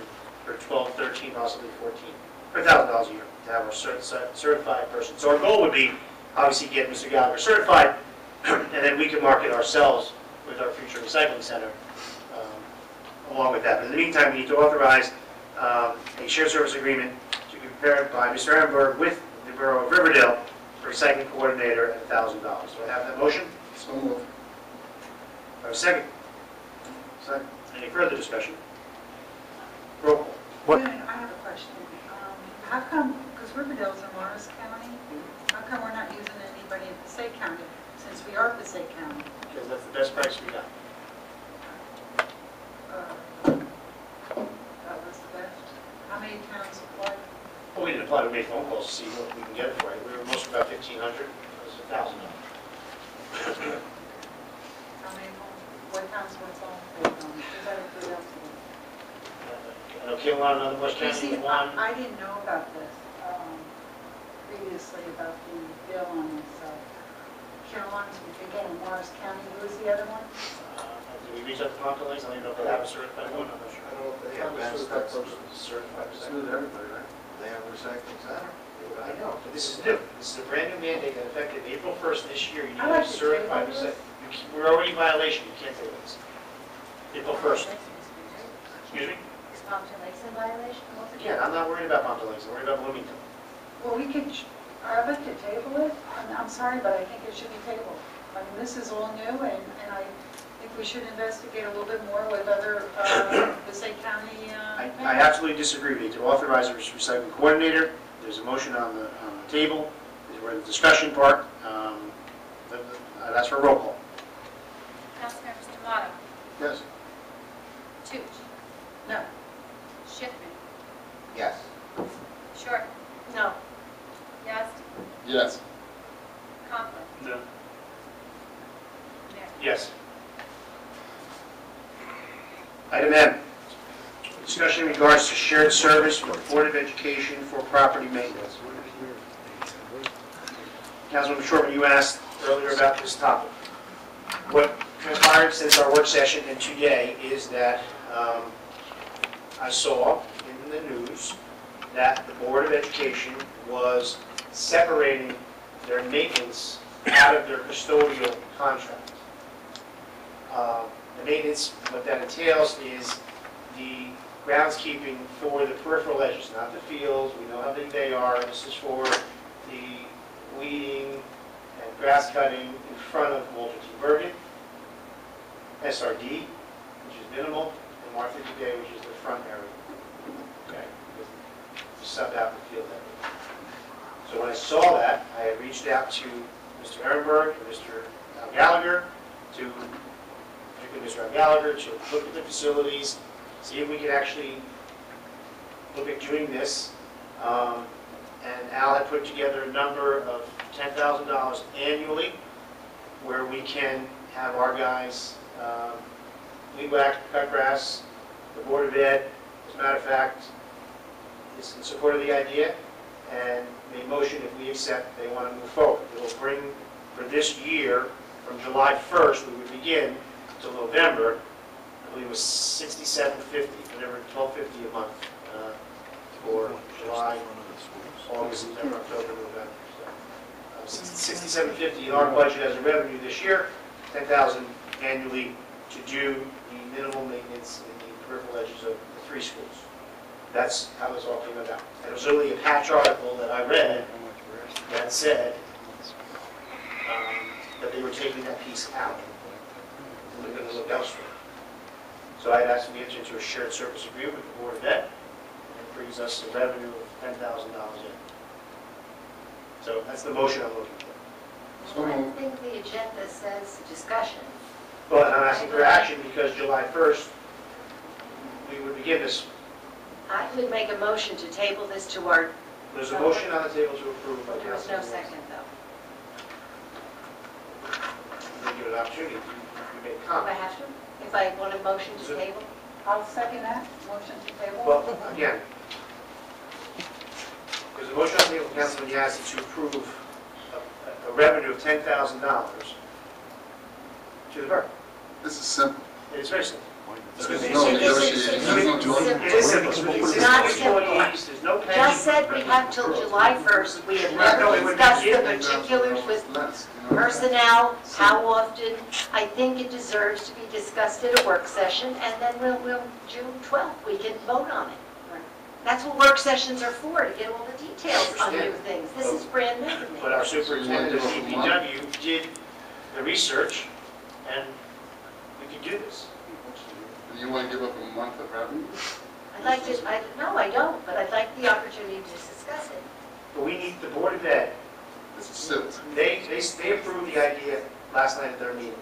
for 12, 13, possibly 14, for $1,000 a year to have our certified person. So our goal would be, obviously, get Mr. Gallagher certified, and then we can market ourselves with our future recycling center along with that. But in the meantime, we need to authorize a shared service agreement to be prepared by Mr. Ehrenberg with the Borough of Riverdale for recycling coordinator at $1,000. So I have that motion. So moved. I have a second. Second. Any further discussion? Roll call. I have a question. How come, because Riverdale's in Morris County, how come we're not using anybody in Passaic County, since we are Passaic County? Because that's the best price we got. That was the best. How many towns applied? Well, we didn't apply, we made phone calls to see what we can get it for. We were mostly about 1,500. It was $1,000. How many, what towns were applied? Is that a curiosity? I know Kiwanis, another West You County, see, one. I didn't know about this previously, about the bill on this. Caroline's, we could get in Morris County. Who was the other one? Did we reach out to Ponca Lakes? I don't even know if they have a certified one. I'm not sure. I don't know if they Yeah, have a Vance, certified Texas. person. Certified. It's new to everybody, right? They have a recycling center. I know, but this is new. This is a brand new mandate that effective April 1st this year. You need I like to to certify. table this. We're already in violation. You can't do this. April 1st. Excuse me? Is Ponca Lakes in violation? Again, I'm not worried about Ponca Lakes. I'm worried about Bloomingdale. Well, we could, I'd like to table it. I'm sorry, but I think it should be tabled. I mean, this is all new, and I think we should investigate a little bit more with other Passaic County. I absolutely disagree. We need to authorize a recycling coordinator. There's a motion on the table. We're in the discussion part. That's for roll call. Councilmembers D'Amato. Yes. Toots. No. Schiffman. Yes. Shortman. No. Yasti. Yes. Conklin. No. Mayor. Yes. Item M, discussion in regards to shared service with the Board of Education for property maintenance. Councilman Shortman, you asked earlier about this topic. What transpired since our work session and today is that I saw in the news that the Board of Education was separating their maintenance out of their custodial contract. The maintenance, what that entails is the groundskeeping for the peripheral edges, not the fields. We know how big they are. This is for the weeding and grass cutting in front of Walter T. Bergen. SRD, which is minimal, and R50J, which is the front area. Okay? Subbed out the field area. So when I saw that, I had reached out to Mr. Ehrenberg and Mr. Gallagher, particularly Mr. Gallagher, to look at the facilities, see if we could actually look at doing this. And Al had put together a number of $10,000 annually where we can have our guys weed whack, cut grass, the Board of Ed, as a matter of fact, is in support of the idea, and the motion, if we accept, they want to move forward. It will bring, for this year, from July 1st, we would begin, till November, I believe it was $67.50, whatever, $12.50 a month for July, August, September, October, November. So, $67.50 in our budget as a revenue this year, $10,000 annually to do the minimal maintenance in the peripheral edges of the 3 schools. That's how this all came about. And it was only a patch article that I read that said that they were taking that piece out. And they're going to look elsewhere. So I had asked them to enter into a shared service agreement with the Board of Ed, and it brings us a revenue of $10,000 in. So that's the motion I'm looking for. Well, I think the agenda says discussion. But I'm asking for action because July 1st, we would begin this. I would make a motion to table this to our, There's a motion on the table to approve by there was Councilman no Lewis. second though. We'll give it an opportunity to make Do I comment. have to? If I want a motion to table? I'll second that, motion to table. Well, again, there's a motion on the table, Councilman Yazdi, to approve a revenue of $10,000 to the borough. This is simple. It's very simple. There's no negotiation, there's no joint. It is simple. It's with existing Not simple. employees, there's no pension. Just said we have till July 1st. We have No, it never would discussed be the given. particulars with Less, you know. personnel, how often. I think it deserves to be discussed at a work session, and then we'll June 12th, we can vote on it. That's what work sessions are for, to get all the details on new things. This is brand new to me. But our superintendent of DPW did the research, and we could do this. Do you want to give up a month of revenue? I'd like to, no, I don't, but I'd like the opportunity to discuss it. But we need the Board of Ed. This is silly. They approved the idea last night at their meeting.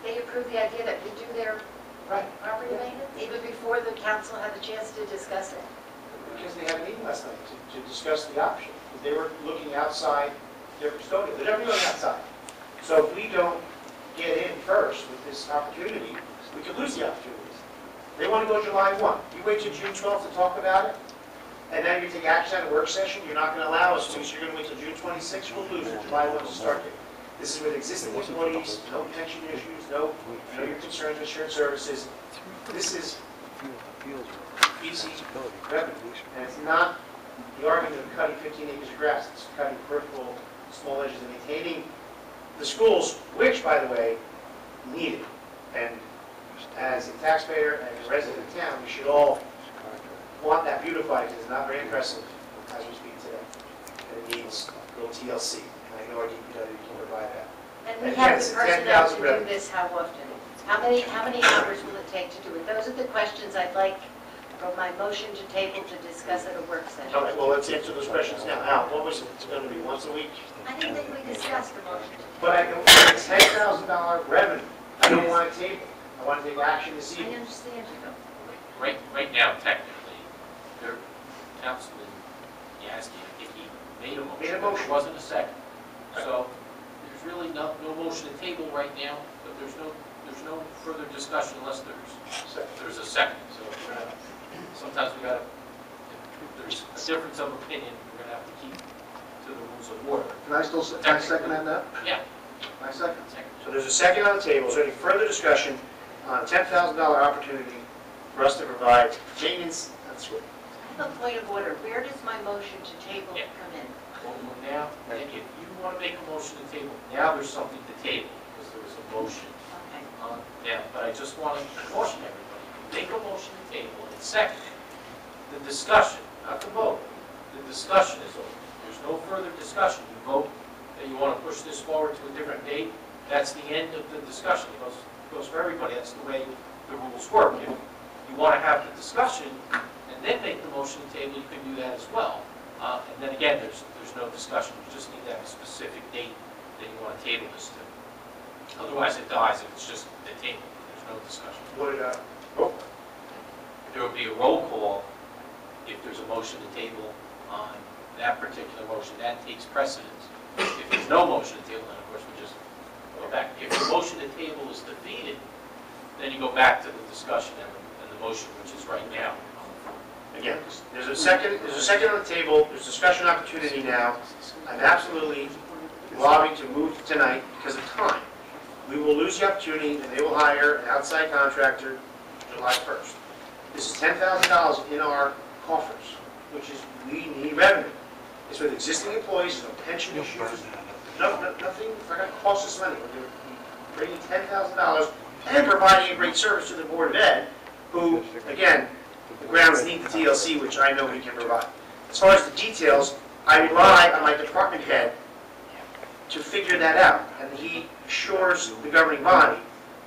They approved the idea that we do their Right. property maintenance, even before the council had a chance to discuss it. Because they had a meeting last night to discuss the option. They were looking outside their custodial. They're never going outside. So if we don't get in first with this opportunity, we could lose the opportunity. They want to go July 1. You wait till June 12th to talk about it, and then you take action at a work session, you're not going to allow us to, so you're going to wait till June 26th, we'll lose it. July 1 to start date. This is with existing employees, no pension issues, no your concerns with shared services. This is easy revenue. And it's not the argument of cutting 15 acres of grass, it's cutting peripheral small edges and maintaining the schools, which, by the way, need it. And as a taxpayer and a resident of town, we should all want that beautified, because it's not very impressive as we speak today. And it needs a little TLC, and I know our DPW can provide that. And we And have hence, the personnel to 10,000 do revenue. this how often? How many hours will it take to do it? Those are the questions I'd like from my motion to table to discuss at a work session. All right, well, let's answer those questions now. Al, what was it? It's going to be once a week? I didn't think we discussed the motion. But I don't want a $10,000 revenue. I don't want a table. I want to take action this I evening. understand you. Right now, technically, Councilman Yazdi, I think he made a motion. Made a motion. There wasn't a second. So there's really no motion to table right now, but there's no further discussion unless there's a second. So sometimes we gotta, if there's a difference of opinion, we're gonna have to keep to the rules of order. Can I still, can I second that now? Yeah. Can I second? So there's a second on the table. Is there any further discussion on a $10,000 opportunity for us to provide maintenance at the school? I have a point of order. Where does my motion to table Yeah. come in? Well, now, if you want to make a motion to table, now there's something to table, because there was a motion. Okay. Yeah, but I just want to caution everybody, make a motion to table, and second, the discussion, not the vote, the discussion is over. There's no further discussion. You vote that you want to push this forward to a different date, that's the end of the discussion. It goes for everybody. That's the way the rules work. If you want to have the discussion and then make the motion to table, you can do that as well. And then again, there's no discussion. You just need to have a specific date that you want to table this to. Otherwise, it dies if it's just the table. There's no discussion. There will be a roll call if there's a motion to table on that particular motion. That takes precedence. If there's no motion to table, then of course we just go back. If the motion to table is defeated, then you go back to the discussion and the motion, which is right now. Again, there's a second on the table, there's discussion opportunity now. I'm absolutely lobbying to move tonight because of time. We will lose the opportunity, and they will hire an outside contractor July 1st. This is $10,000 in our coffers, which is, we need revenue. It's with existing employees, no pension issues, nothing, it's not going to cost us money. We're bringing $10,000 and providing a great service to the Board of Ed, who, again, the grounds need the TLC, which I know we can provide. As far as the details, I rely on my department head to figure that out, and he assures the governing body,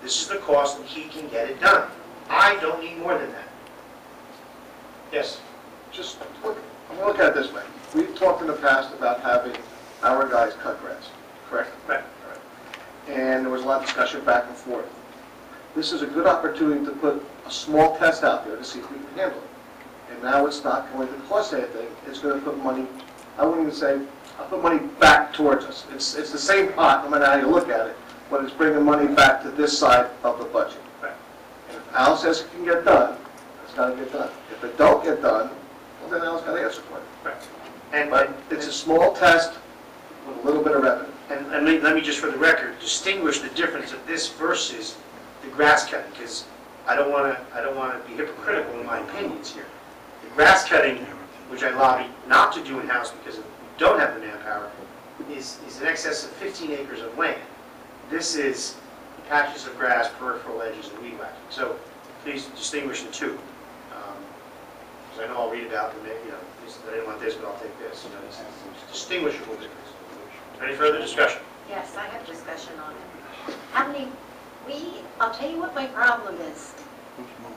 this is the cost, and he can get it done. I don't need more than that. Yes? Just look, I'm going to look at it this way. We've talked in the past about having our guys cut grass, correct? Right. And there was a lot of discussion back and forth. This is a good opportunity to put a small test out there to see if we can handle it. And now it's not going to cost anything. It's going to put money, I wouldn't even say, I'll put money back towards us. It's the same pot, no matter how you look at it, but it's bringing money back to this side of the budget. Right. And if Al says it can get done, it's got to get done. If it don't get done, well, then Al's got to answer for it. Right. But it's a small test with a little bit of revenue. And let me just, for the record, distinguish the difference of this versus the grass cutting, because I don't want to be hypocritical in my opinions here. The grass cutting, which I lobby not to do in-house because we don't have the manpower, is in excess of 15 acres of land. This is patches of grass, peripheral edges, and weed whacking. So please distinguish the two. Because I know I'll read about them, I didn't want this, but I'll take this. It's distinguishable difference. Any further discussion? Yes, I have discussion on it. I'll tell you what my problem is.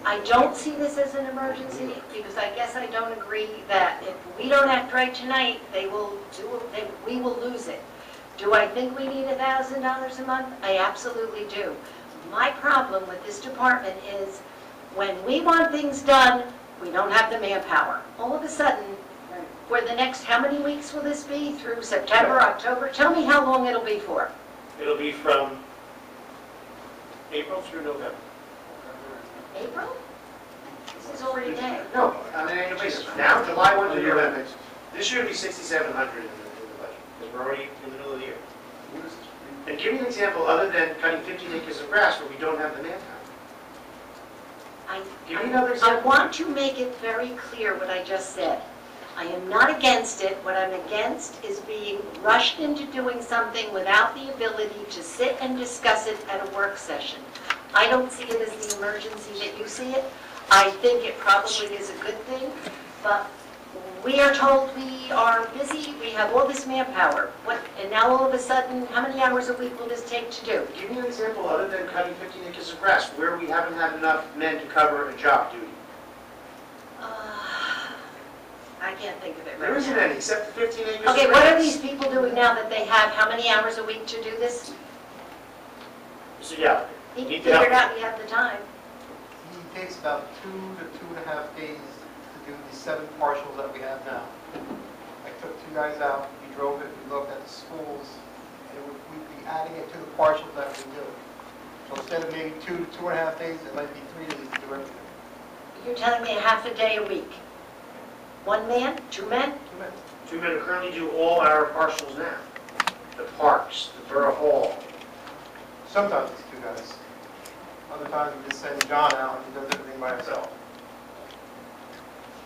I don't see this as an emergency because I guess I don't agree that if we don't act right tonight, we will lose it. Do I think we need $1,000 a month? I absolutely do. My problem with this department is when we want things done, we don't have the manpower. All of a sudden, for the next, how many weeks will this be? Through September, October? Tell me how long it'll be for. It'll be from April through November. April? This is already May. No, on an annual basis. Now, July 1 to November. This year will be $6,700 in the budget, because we're already in the middle of the year. And give me an example other than cutting 15 acres of grass where we don't have the manpower. Give me another I example. want to make it very clear what I just said. I am not against it. What I'm against is being rushed into doing something without the ability to sit and discuss it at a work session. I don't see it as the emergency that you see it. I think it probably is a good thing, but we are told we are busy, we have all this manpower. And now all of a sudden, how many hours a week will this take to do? Give me an example other than cutting 15 acres of grass where we haven't had enough men to cover a job duty. I can't think of it right now. There isn't any, except the 15 acres of Okay, grass. what are these people doing now that they have how many hours a week to do this? Mr. Gallagher, He need to figured help. out we have the time. He takes about 2 to 2.5 days to do the 7 partials that we have now. I took 2 guys out, we drove it, we looked at the schools, and we'd be adding it to the partials that we do. So instead of maybe 2 to 2.5 days, it might be 3 days to do everything. You're telling me a half a day a week? 1 man? 2 men? 2 men. 2 men who currently do all our parcels now. The parks, the Borough Hall. Sometimes it's 2 guys. Other times we just send John out and he does everything by himself.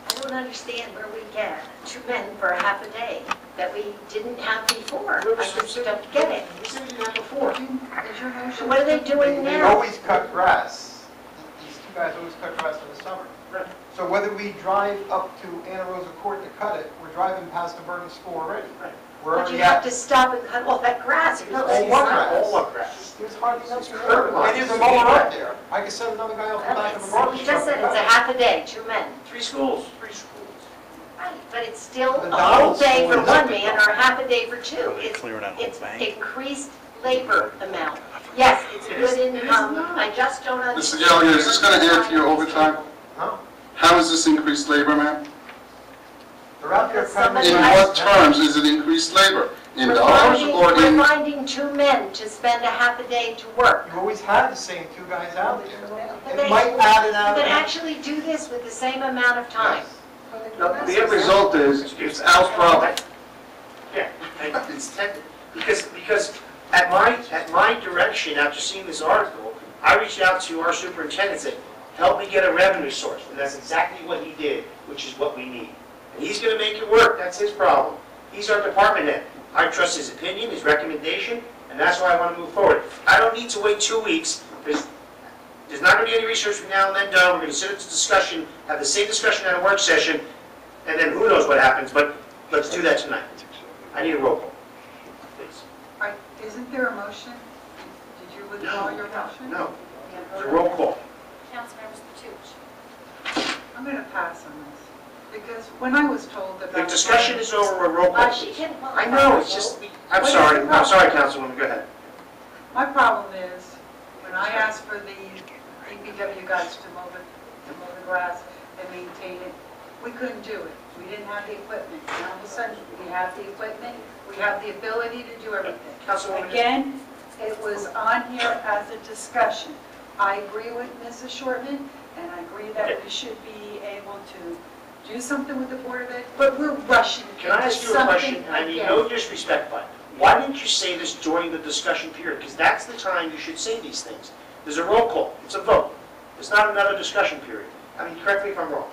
I don't understand where we get 2 men for a half a day that we didn't have before. I just don't get it. We said we didn't have before. So what are they doing They now? always cut grass. These 2 guys always cut grass in the summer. Right. So whether we drive up to Anna Rosa Court to cut it, we're driving past the Burton School already. Right. We're But you already have at, to stop and cut all that grass. all what grass? All what grass? There's hardly nothing curb there. lines. And there's a mower up there. I could send another guy off the back of a garbage You truck. just said it's a half a day, 2 men. 3 schools. Right, but it's still The a whole Donald's day for school is one up man there. or a half a day for two. It's increased labor amount. Yes, it's It is- good it is income. not. I just don't Mr. understand. Gallagher, is this going to add to your overtime? Huh? How is this increased labor, ma'am? They're out there Because somebody In cutting. what terms is it increased labor? In We're dollars finding- or We're in? finding 2 men to spend a half a day to work. You always had the same 2 guys out there. But It they- might add it out. But actually do this with the same amount of time. No, the end result is, it's Al's problem. Yeah, it's technical, because at my direction, after seeing this article, I reached out to our superintendent and said, help me get a revenue source, and that's exactly what he did, which is what we need. And he's gonna make it work, that's his problem. He's our department head. I trust his opinion, his recommendation, and that's why I wanna move forward. I don't need to wait 2 weeks, there's not gonna be any research from now and then done, we're gonna sit at the discussion, have the same discussion at a work session, and then who knows what happens, but let's do that tonight. I need a roll call, please. Isn't there a motion? Did you withdraw your motion? No, it's a roll call. Councilmember Statucci. I'm going to pass on this, because when I was told about... The discussion is over, a roll call, She please. can. I know, it's just, I'm sorry, Councilwoman, go ahead. My problem is, when I asked for the DPW guys to mow the grass and maintain it, we couldn't do it. We didn't have the equipment. And all of a sudden, we have the equipment, we have the ability to do everything. Councilwoman. Again, it was on here as a discussion. I agree with Mrs. Shortman, and I agree that we should be able to do something with the Board of Ed, but we're rushing Can I into ask you a something question? I mean, no disrespect, but why didn't you say this during the discussion period? Because that's the time you should say these things. There's a roll call, it's a vote. It's not another discussion period. I mean, correct me if I'm wrong.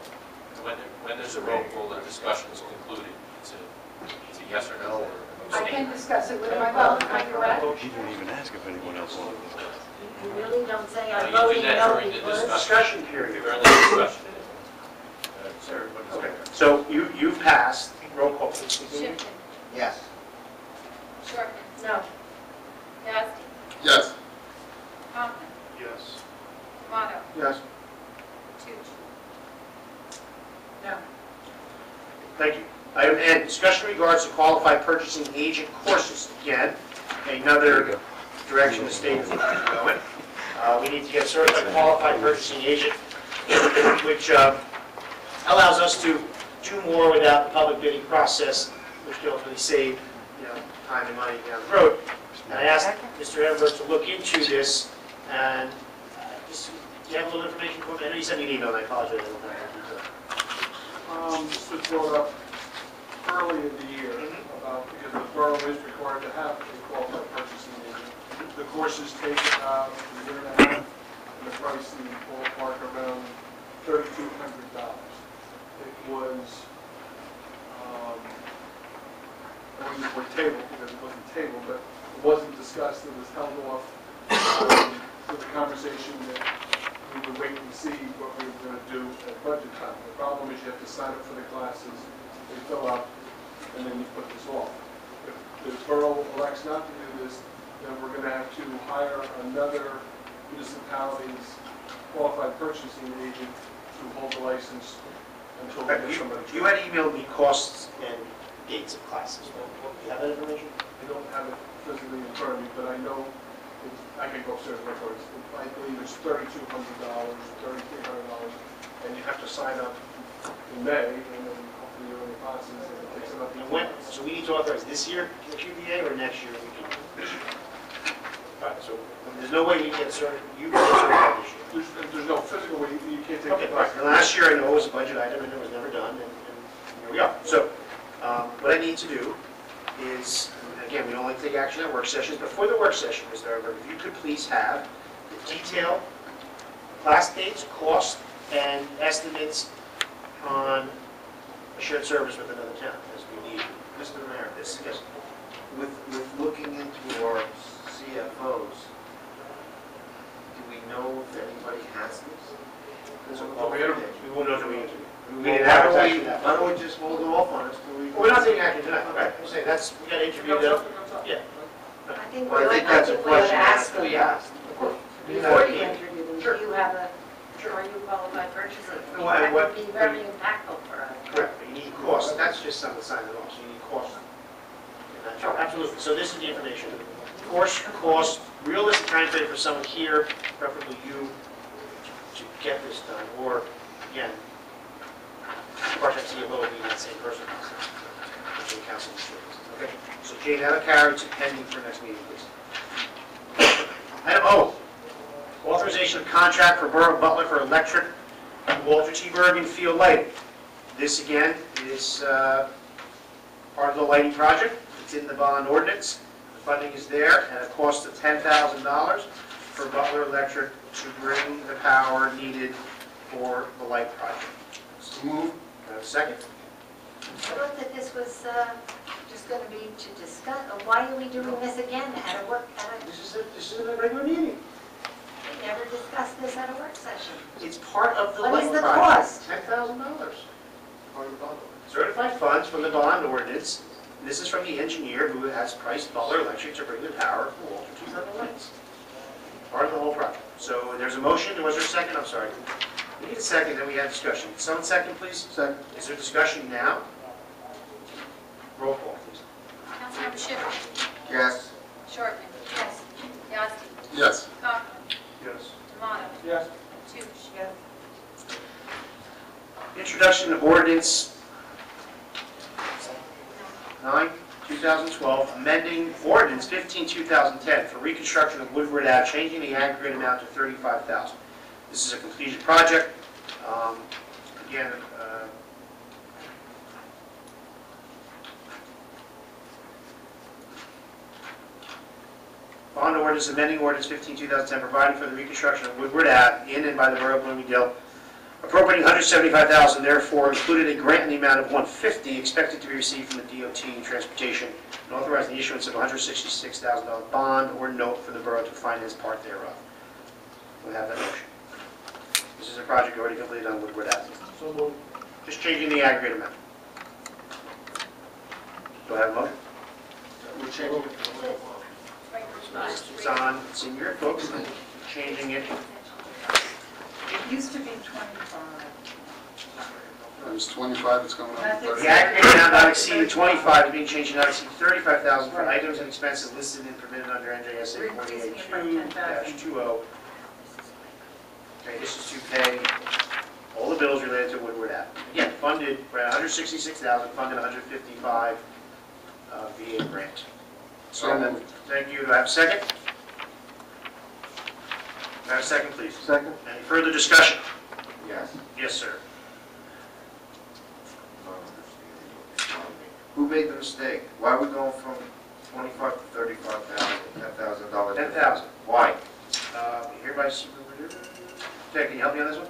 When there's a roll call, the discussion is concluded. It's a yes or no or I abstain. can discuss it with my vote, am I correct? He didn't even ask if anyone else wanted to discuss. You really don't say No, I'm you do voting that no during the because... Discussion period. During the discussion. So everybody's Okay, aware. so you've passed. Roll call, please. Schiffman. Yes. Shortman. No. Yazdi. Yes. Kaufman. Yes. Tomato. Yes. Tucci. No. Thank you. Item N, discussion regards to qualified purchasing agent courses. Again, another direction the state is going. We need to get a certified qualified purchasing agent, which allows us to do more without the public bidding process, which can ultimately save, time and money down the road. And I asked Mr. Edinburgh to look into this, and just, do you have a little information for me? I know you sent me an email, and I apologize. I don't have that detail. This was brought up early in the year, about, because the borough is required to have a qualified purchasing agent. The courses take about a year and a half, and the price in the ballpark around $3,200. It was, I wouldn't use the word table, because it wasn't table, but it wasn't discussed, it was held off with the conversation that we would wait and see what we were going to do at budget time. The problem is you have to sign up for the classes, they fill out, and then you put this off. If the borough elects not to do this, then we're going to have to hire another municipality's qualified purchasing agent to hold the license until we get somebody. You had emailed me costs and dates of classes. Do you have that information? I don't have it physically in front of me, but I know, I can go upstairs and look for it. I believe it's $3,200, $3,300, and you have to sign up in May, and then hopefully you're in the classes, and it takes about 18 And when, months. so we need to authorize this year, the QBA, or next year? This year. All right, so there's no way you can get certified, you can get certified this year. There's no physical way, you can't take Okay, the all right. class. And last year I know it was a budget item and it was never done, and here we are. So, what I need to do is, again, we don't like to take action at work sessions, but for the work session, Mr. Everett, if you could please have the detailed class dates, cost, and estimates on a shared service with another town, as we need. Mr. Mayor, this, yes. With looking into our CFOs, do we know if anybody has this? We won't know until we interview. We didn't advertise for that. Why don't we just hold it off on this till we... We're not taking action tonight, okay, we'll say that's, we got to interview the, yeah. I think Well, I think that's a we ought to question ask that we them, asked. before you interview them, Sure. do you have a, Sure. are you qualified purchaser? Why- That what- would be very impactful for us. Correct, but you need cost, that's just something to sign it off, so you need cost. Absolutely, so this is the information. Cost, realistic time frame for someone here, preferably you, to get this done, or, again, part-time CFO will be that same person. So, council insurance. Okay, so Jane, that'll carry to pending for next meeting, please. Item O, authorization of contract for Borough of Butler for electric Walter T. Bergen field lighting. This, again, is part of the lighting project. It's in the bond ordinance. The funding is there at a cost of $10,000 for Butler Electric to bring the power needed for the light project. So move. Can I have a second? I thought that this was just going to be to discuss, why are we doing this again at a work, This is a regular meeting. we never discussed this at a work session. It's part of the What light is the project. cost? $10,000. Part of the bond. Certified funds from the bond ordinance. This is from the engineer who has priced Butler Electric to bring the power for Walter T. Bergen lights. Part of the whole project. So there's a motion. Was there a second? I'm sorry. We need a second, then we have discussion. Someone second, please. Second. Is there discussion now? Roll call, please. Councilmember Schiffman. Yes. Shortman. Yes. Yazdi. Yes. Conklin. Yes. Tomato. Yes. Toots. Yes. Introduction of ordinance 9, 2012, amending ordinance 15, 2010 for reconstruction of Woodward Ave, changing the aggregate amount to $35,000. This is a completed project. Again, bond ordinance amending ordinance 15, 2010, providing for the reconstruction of Woodward Ave in and by the Borough of Bloomingdale, appropriating $175,000, therefore included a grant in the amount of $150 expected to be received from the DOT and Transportation, and authorizing the issuance of a $166,000 bond or note for the borough to finance part thereof. We have that motion. This is a project already completed on Woodward Ave. So moved. Just changing the aggregate amount. Do I have a motion? We're changing it. It's on, it's in your books, changing it. It used to be 25. It was 25, it's coming up to That's it. 30. The aggregate amount not exceeded 25 is being changed to not exceed 35,000 for items and expenses listed and permitted under NJSA We're increasing it by 48.2-20. Okay, this is to pay all the bills related to Woodward Ave. Again, funded, for $166,000, funded $155 VA grant. So moved. Thank you. Do I have a second? Do I have a second, please? Second. Any further discussion? Yes. Yes, sir. Who made the mistake? Why are we going from 25 to 35,000, $10,000? 10,000. Why? Hereby, Ted, can you help me on this one?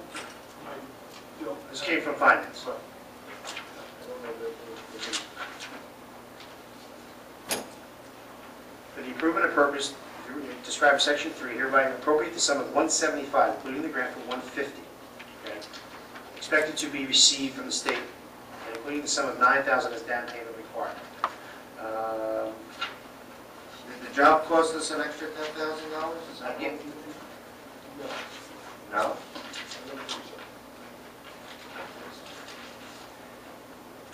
This came from finance. For the improvement of purpose, described in section 3, hereby appropriate the sum of $175, including the grant for $150. Okay? Expected to be received from the state, and including the sum of $9,000 as down payment required. Did the job cost us an extra $10,000? Is that Yeah. No?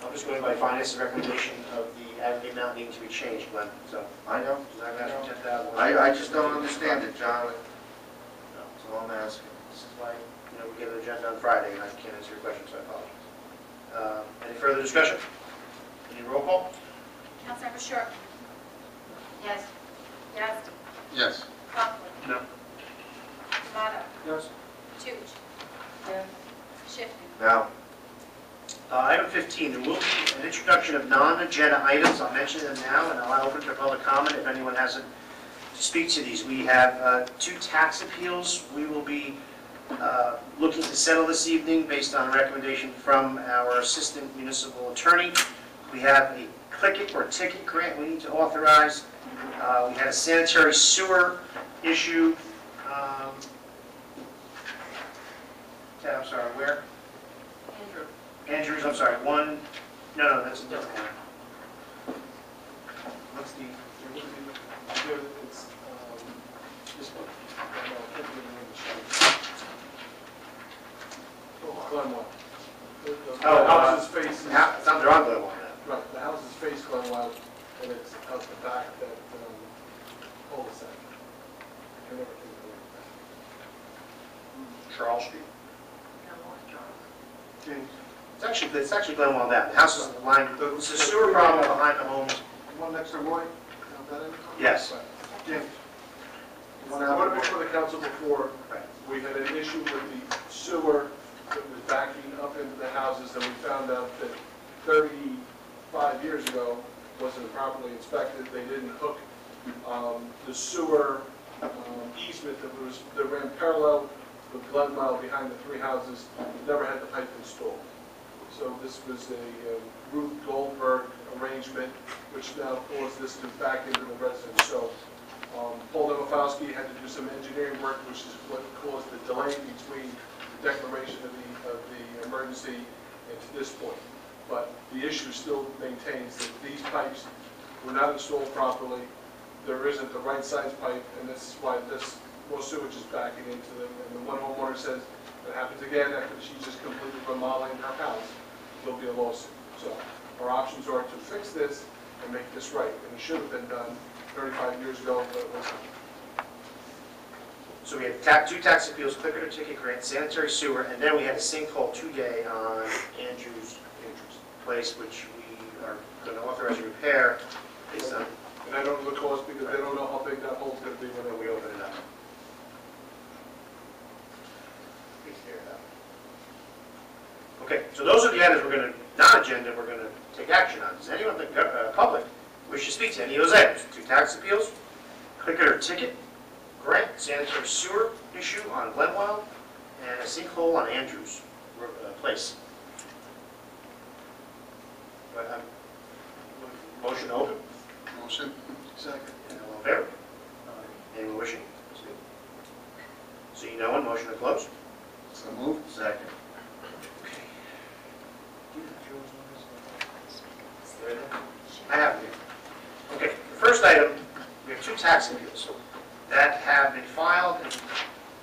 I'm just going by finance's recommendation of the aggregate amount needing to be changed, Glenn, so. I know. I'm asking 10,000. I just don't understand it, John. That's all I'm asking. This is why, we get an agenda on Friday, and I can't answer your question, so I apologize. Any further discussion? Any roll call? Councilmember Shortman. Yes. Yazdi. Yes. Conklin. No. Tomato. Yes. Toots. Yes. Schiffman. Now, Item 15, there will be an introduction of non-agenda items. I'll mention them now, and I'll open to public comment if anyone has to speak to these. We have 2 tax appeals we will be looking to settle this evening based on a recommendation from our assistant municipal attorney. We have a click-it or ticket grant we need to authorize. We had a sanitary sewer issue. Ted, I'm sorry, where? Andrew. Andrews, I'm sorry, one, no, that's a different one. What's the, It's, this one? Glenwell. The Oh, house's face is, It's under on Glenwell now. right, the house's face Glenwell, and it's out the back that cul-de-sac. I can never think of it. Charles Street. It's actually Glenwell now. The house is lined, it's a sewer problem behind the homes. One next to Roy, count that in? Yes. James? When I went before the council before, we had an issue with the sewer that was backing up into the houses, and we found out that 35 years ago wasn't properly inspected. They didn't hook the sewer easement that ran parallel with Glenmile behind the three houses, never had the pipe installed. So this was a Ruth Goldberg arrangement, which now caused this to back into the residence. So Paul Demofowski had to do some engineering work, which is what caused the delay between the declaration of the emergency and to this point. But the issue still maintains that these pipes were not installed properly. There isn't the right size pipe, and this is why this more sewage is backing into them. And the one homeowner says if it happens again after she's just completely remodeling her house, there'll be a lawsuit. So our options are to fix this and make this right. And it should have been done 35 years ago, but it wasn't. So we had two tax appeals, clicker ticket grant, sanitary sewer, and then we had a sinkhole 2-day on Andrews Place, which we are going to authorize a repair based on. And I don't know the cost because they don't know how big that hole's going to be when we open it up. Okay, so those are the items we're going to, non-agenda, we're going to take action on. Does anyone in the public wish to speak to any of those items? 2 tax appeals, clicker ticket, grant, sanitary sewer issue on Glenwell, and a sinkhole on Andrews Place. Motion open. Motion. Second. And all in favor? Anyone wishing to speak? Seeing no one, motion to close. So moved. Second. I have it here. Okay, the first item, we have 2 tax appeals that have been filed and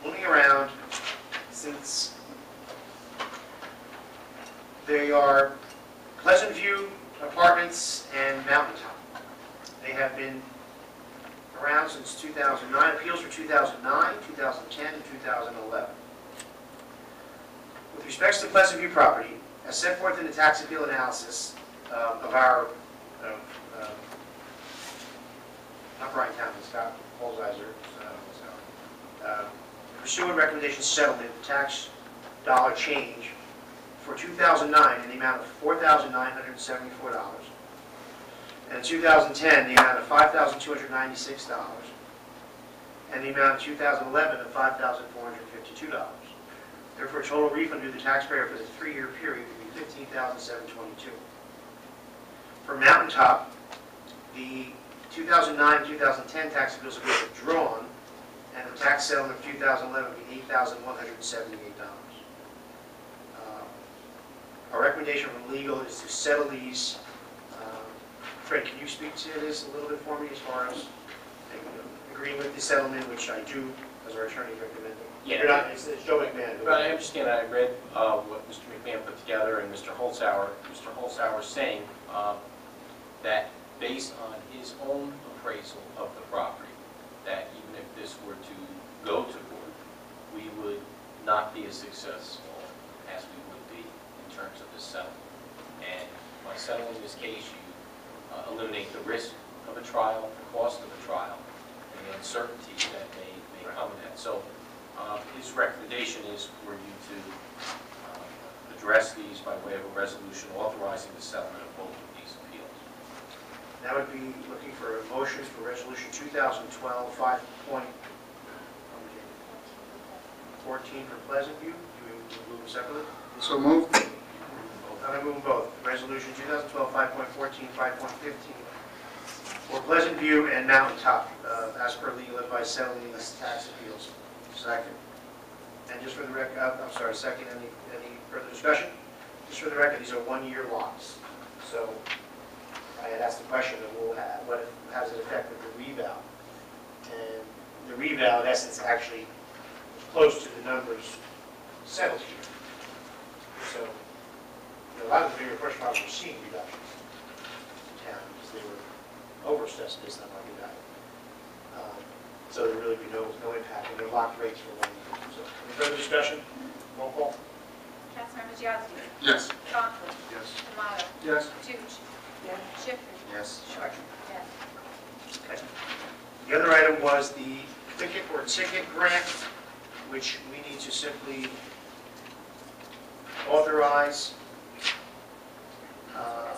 moving around since they are Pleasant View Apartments and Mountaintop. They have been around since 2009, appeals for 2009, 2010, and 2011. With respects to Pleasant View property, as set forth in the tax appeal analysis of our, not Brian Townley, Scott Holzheiser, pursuant recommendation settlement, tax dollar change for 2009 in the amount of $4,974, and in 2010 the amount of $5,296, and the amount of 2011 of $5,452. Therefore, a total refund to the taxpayer for the 3-year period would be $15,722. For Mountaintop, the 2009-2010 tax bills have been withdrawn, and the tax settlement of 2011 would be $8,178. Our recommendation from legal is to settle these. Fred, can you speak to this a little bit for me as far as agreeing with the settlement, which I do, as our attorney recommended? Yeah. You're not, it's Joe McMahon. But I understand, I read what Mr. McMahon put together and Mr. Holzhauer saying that based on his own appraisal of the property, that even if this were to go to court, we would not be as successful as we would be in terms of this settlement. And by settling this case, you eliminate the risk of a trial, the cost of a trial, and the uncertainty that may come in that. So his recommendation is for you to address these by way of a resolution authorizing the settlement of both of these appeals. That would be looking for a motion for resolution 2012 5.14 for Pleasant View. Do we move them separately? So moved. I'm going to move them both. Resolution 2012 5.14, 5.15 for Pleasant View and Mountaintop, as per legal advice, settling these tax appeals. Second. And just for the record, I'm sorry, second, any further discussion? just for the record, these are one-year lots. So I had asked the question of, well, how does it affect with the reval? And the reval, in essence, actually is close to the numbers settled here. So, a lot of the bigger push problems we're seeing reductions in town because they were overstressed based on our reval. So there really be no impact, and they're locked rates for 1 year. So, any further discussion? Roll call. Councilmembers Yasi, Yes. Conklin, Yes. Tomato, Yes. Toots, Yes. Schiffman, Yes. Short. Yes. Okay. The other item was the ticket or ticket grant, which we need to simply authorize a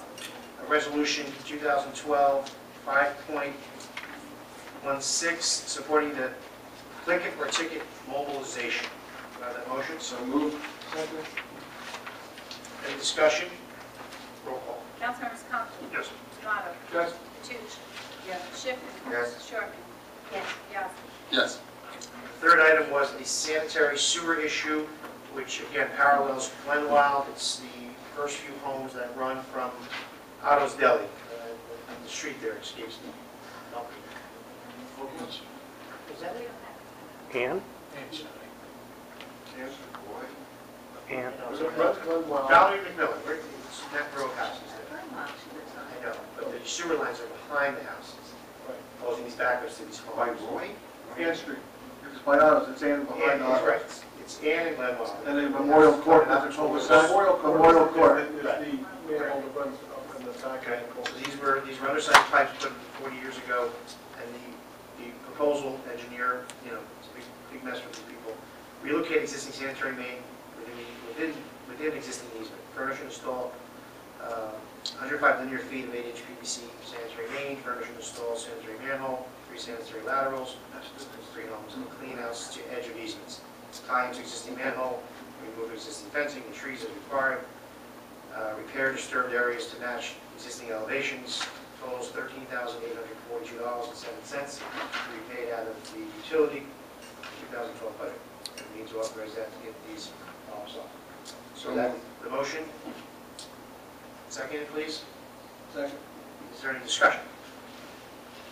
resolution 2012 5.16 supporting the ticket or ticket mobilization. Do I have that motion? So moved. Second. Any discussion? Roll call. Councilmembers Conklin, Yes. Tomato, Yes. Toots, Yes. Schiffman, Yes. Shortman, Yes. Yasi. Yes. The third item was the sanitary sewer issue, which again parallels Glenwild. It's the first few homes that run from Otto's Deli. The street there escapes me. Is that it? And? And. Was it Glenwild? Valerie McMillan, where, it's that row of houses there. I know, but the sewer lines are behind the houses, causing these backups to these homes. By Roy? Ann Street. It's by Otto's, it's Ann behind And, he's Otto's. right, it's Ann and Glenwild. And then Memorial Court, that's a cul-de-sac. Memorial Court. Is the manhole that runs up in the back. Okay, so these were undersized pipes put in 40 years ago, and the proposal engineer, it's a big mess with these people. Relocate existing sanitary main within existing easement. Furnish and install 105 linear feet of 8-inch PVC sanitary main. Furnish and install sanitary manhole, 3 sanitary laterals, 3 homes, and clean house to edge of easements. Tie into existing manhole, remove existing fencing and trees as required. Repair disturbed areas to match existing elevations. Totals $13,842.07. To be paid out of the utility 2012 budget. And we need to authorize that to get these off. So that, the motion. Second, please. Second. Is there any discussion?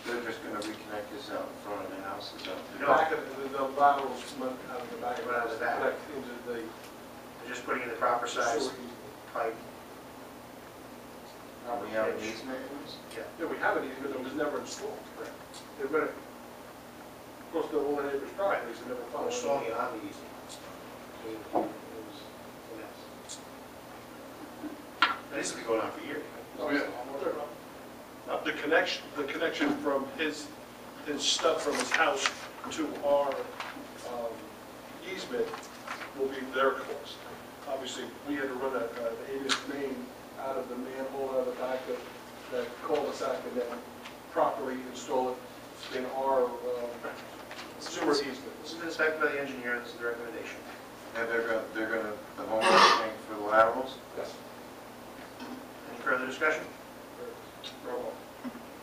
They're just going to reconnect this out in front of the house, is that? No. Back of the laterals run out of the back. Run out of the back. Connect into the They're just putting in the proper size sewer easement. pipe. We have an easement in this? Yeah, we have an easement that was never installed. Correct. They've been, of course, the whole neighbor's properties and never We're followed. installing it on the easement. It was a mess. And this has been going on for years. Oh, yeah. The connection from his stuff from his house to our easement will be their cost. Obviously, we had to run an 8-inch main out of the manhole out of the back of that cul-de-sac and then properly install it in our sewer easement. This has been inspected by the engineer, this is the recommendation. And they're going to, the homeowners paying for the laterals? Yes. Any further discussion? Roll call.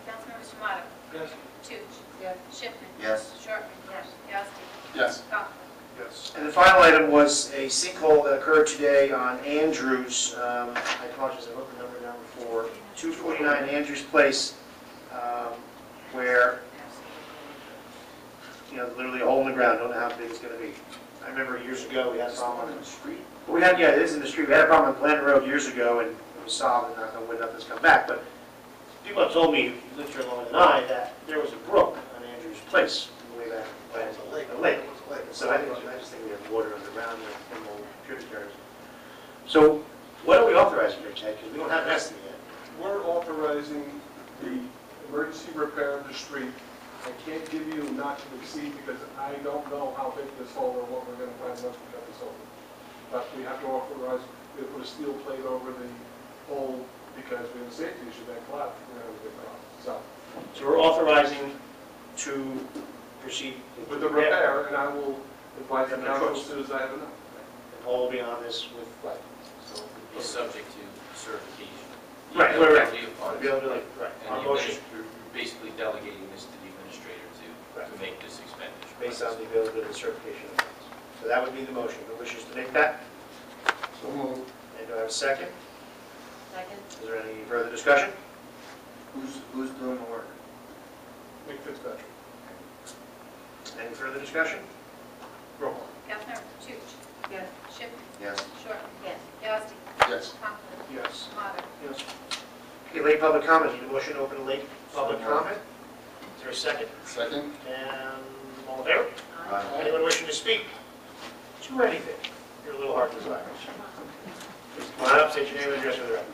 Councilmembers Tomato, Yes. Toots, Yes. Schiffman, Yes. Shortman, Yasi. Yes. Conklin. Yes. And the final item was a sinkhole that occurred today on Andrews. I apologize, I wrote the number down before. 249 Andrews Place, where, literally a hole in the ground, don't know how big it's going to be. I remember years ago, we had a problem on the street. It is in the street. We had a problem on Glen Road years ago, and it was solved, and knock on wood, nothing's come back. But people have told me, who lived here longer than I, that there was a brook on Andrews Place way back when. It was a lake. So I just think we have water underground from old tributaries. So what are we authorizing here, Ted? Because we don't have an estimate yet. We're authorizing the emergency repair of the street. I can't give you not to exceed because I don't know how big this hole or what we're going to find once we cut this over. But we have to authorize, we put a steel plate over the hole because we have a safety issue that collapsed. We're going to have a big problem. So we're authorizing to proceed With the repair, and I will advise the council as soon as I have enough. And Paul will be on this with, So it would be subject to certification. Right, You don't right, have to be a part of be it. able to, And our you're motion, basically delegating this to the administrator to make this expenditure. based on the availability of the certification of funds. So that would be the motion. Who wishes to make that? So moved. And do I have a second? Second? Is there any further discussion? Who's doing the work? Nick Fitzpatrick. Any further discussion? Roll call. Hefner, Toots, Yes. Schiffman, Yes. Shortman, Yes. Yasti, Yes. Conklin, Yes. Smaga. Yes. Okay, late public comment. Need a motion to open late public So comment? Is there a second? Second? And all in favor? Aye. Anyone wishing to speak to anything? You're a little hard to desire. Please come on up, state your name and address for the record.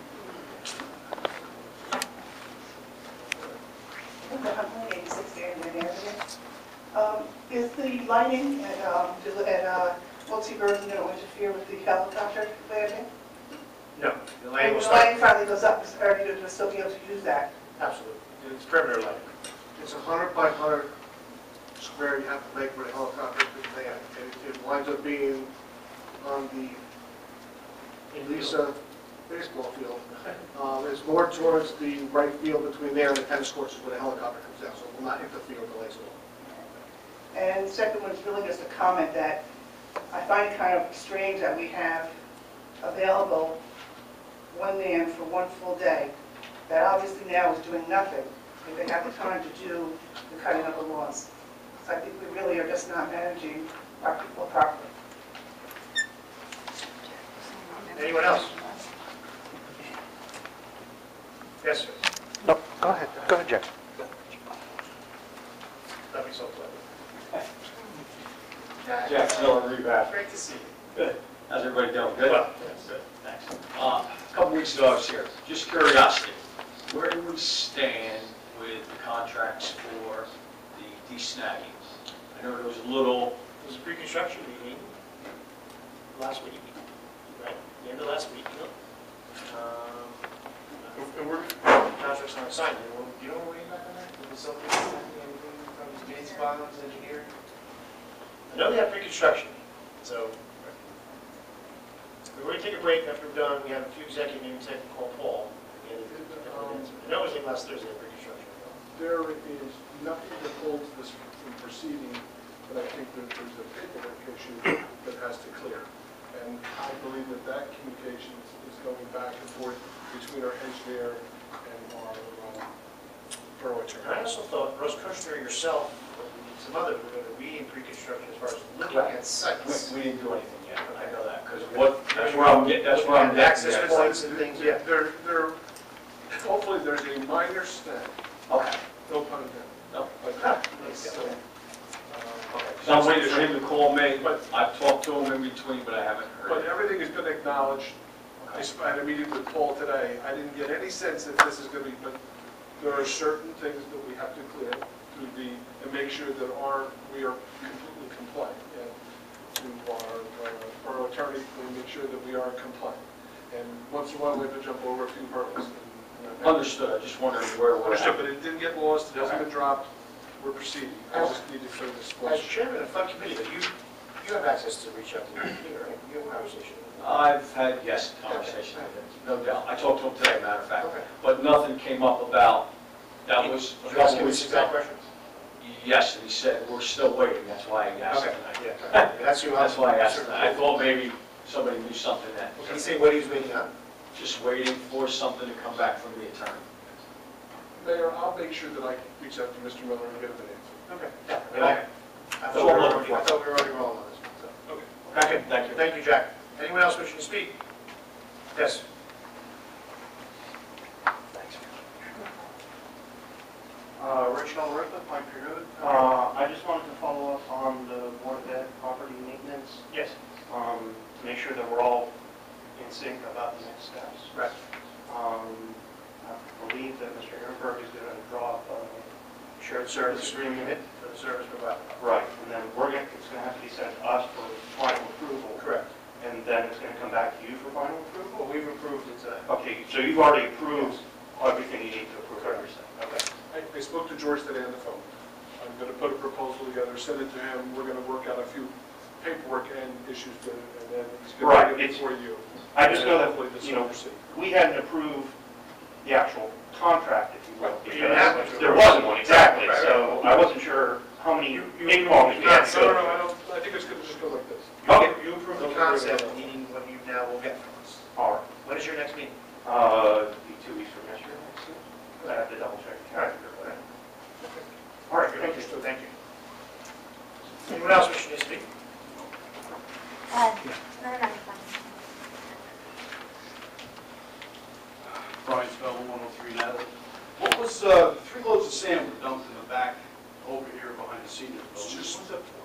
Is the lighting at Multi-Bird going to interfere with the helicopter landing? No, the And lighting when will the start. lighting finally goes up, are you going to still be able to use that? Absolutely. It's perimeter lighting. It's 100 by 100 square you have to make where the helicopter can land. It winds up being on the Lisa baseball field. It's more towards the right field between there and the tennis courts is where the helicopter comes down, so it will not interfere with the lights at all. And the second one is really just a comment that I find it kind of strange that we have available one man for one full day that obviously now is doing nothing, and they have the time to do the cutting of the lawns. So I think we really are just not managing our people properly. Anyone else? Yes, sir. No, go ahead, Jack. That'd be so pleasant. Jack Miller, Rebath. Great to see you. Good. How's everybody doing? Good? Well, Good, thanks. A couple weeks ago I was here, just curiosity, where do we stand with the contracts for the de-snagging? I know there was a little, It was a pre-construction meeting last week, right? The end of last week, you know? And we're, contracts aren't signed. Do you know where we're back on that? Was something, anything from James Bonds Engineering? I know they have pre-construction, so we're going to take a break after we're done. We have a few executive meetings I can call Paul. I know it was like last Thursday, pre-construction. There is nothing that holds this from proceeding, but I think that there's a paperwork issue that has to clear. And I believe that that communication is going back and forth between our engineer and our borough attorney. And I also thought Russ Kushner, yourself, and some others were going to be in pre-construction as far as looking at sites. we didn't do anything yet, I know that, because that's where I'm getting, that's where I'm Looking getting. at access points and things, yeah. Hopefully there's a minor snag, Okay. no pun intended. No. But, So I'm waiting for him to call me, but I've talked to him in between, but I haven't heard. but everything has been acknowledged. I had a meeting with Paul today. I didn't get any sense that this is going to be, but there are certain things that we have to clear and make sure that we are completely compliant. And to our borough attorney, we make sure that we are compliant. And once in a while, we have to jump over a few hurdles. Understood, I just wondered where we're Understood, at. but it didn't get lost, it hasn't been dropped, we're proceeding. I just need to clear this. As chairman of the committee, you have access to reach out to me here, right? You have a conversation. I've had, yes, conversation with him, no doubt. I talked to him today, matter of fact, Okay. but nothing came up about, that was a Did you ask couple him weeks these ago. exact questions? Yes, and he said, we're still waiting, that's why I asked Okay, tonight. yeah. That's who That's why I asked tonight. I thought maybe somebody knew something that, Did he say what he was waiting on? just waiting for something to come back from the attorney. Mayor, I'll make sure that I reach out to Mr. Miller and get him an answer. Okay. Yeah. I thought we were already rolling on this one, so. Okay. Okay, thank you. Thank you, Jack. Anyone else wishing to speak? Yes. Reginald Ripa, Pine Tree Road. I just wanted to follow up on the Board of Ed property maintenance, Yes. to make sure that we're all in sync about the next steps. Right. I believe that Mr. Ehrenberg is going to draw up a Shared service agreement for the service provider. right, and then it's going to have to be sent to us for final approval. Correct. And then it's going to come back to you for final approval? Well, we've approved it today. Okay, so you've already approved everything you need to approve everything? Okay. I spoke to George today on the phone. I'm going to put a proposal together, send it to him. We're going to work out a few paperwork and issues, and then he's going to bring it before you. I just know that, Hopefully this you know, will proceed. we hadn't approved the actual contract, if you will, Right. You didn't have because one. there wasn't one, exactly. Right, right. So I wasn't sure how many ping pongs we Yeah, had to No, go no, through. I don't, I think it's going to just go like this. Okay. You approved the concept, meaning what you now will get from us. All right. When is your next meeting? Be 2 weeks from yesterday, I assume. But I have to double check the calendar, but. All right, thank you. Thank you. Anyone else wishing to speak? Brian Spellman, 103 Natalie. What was, 3 loads of sand were dumped in the back over here behind the senior building? What's that for?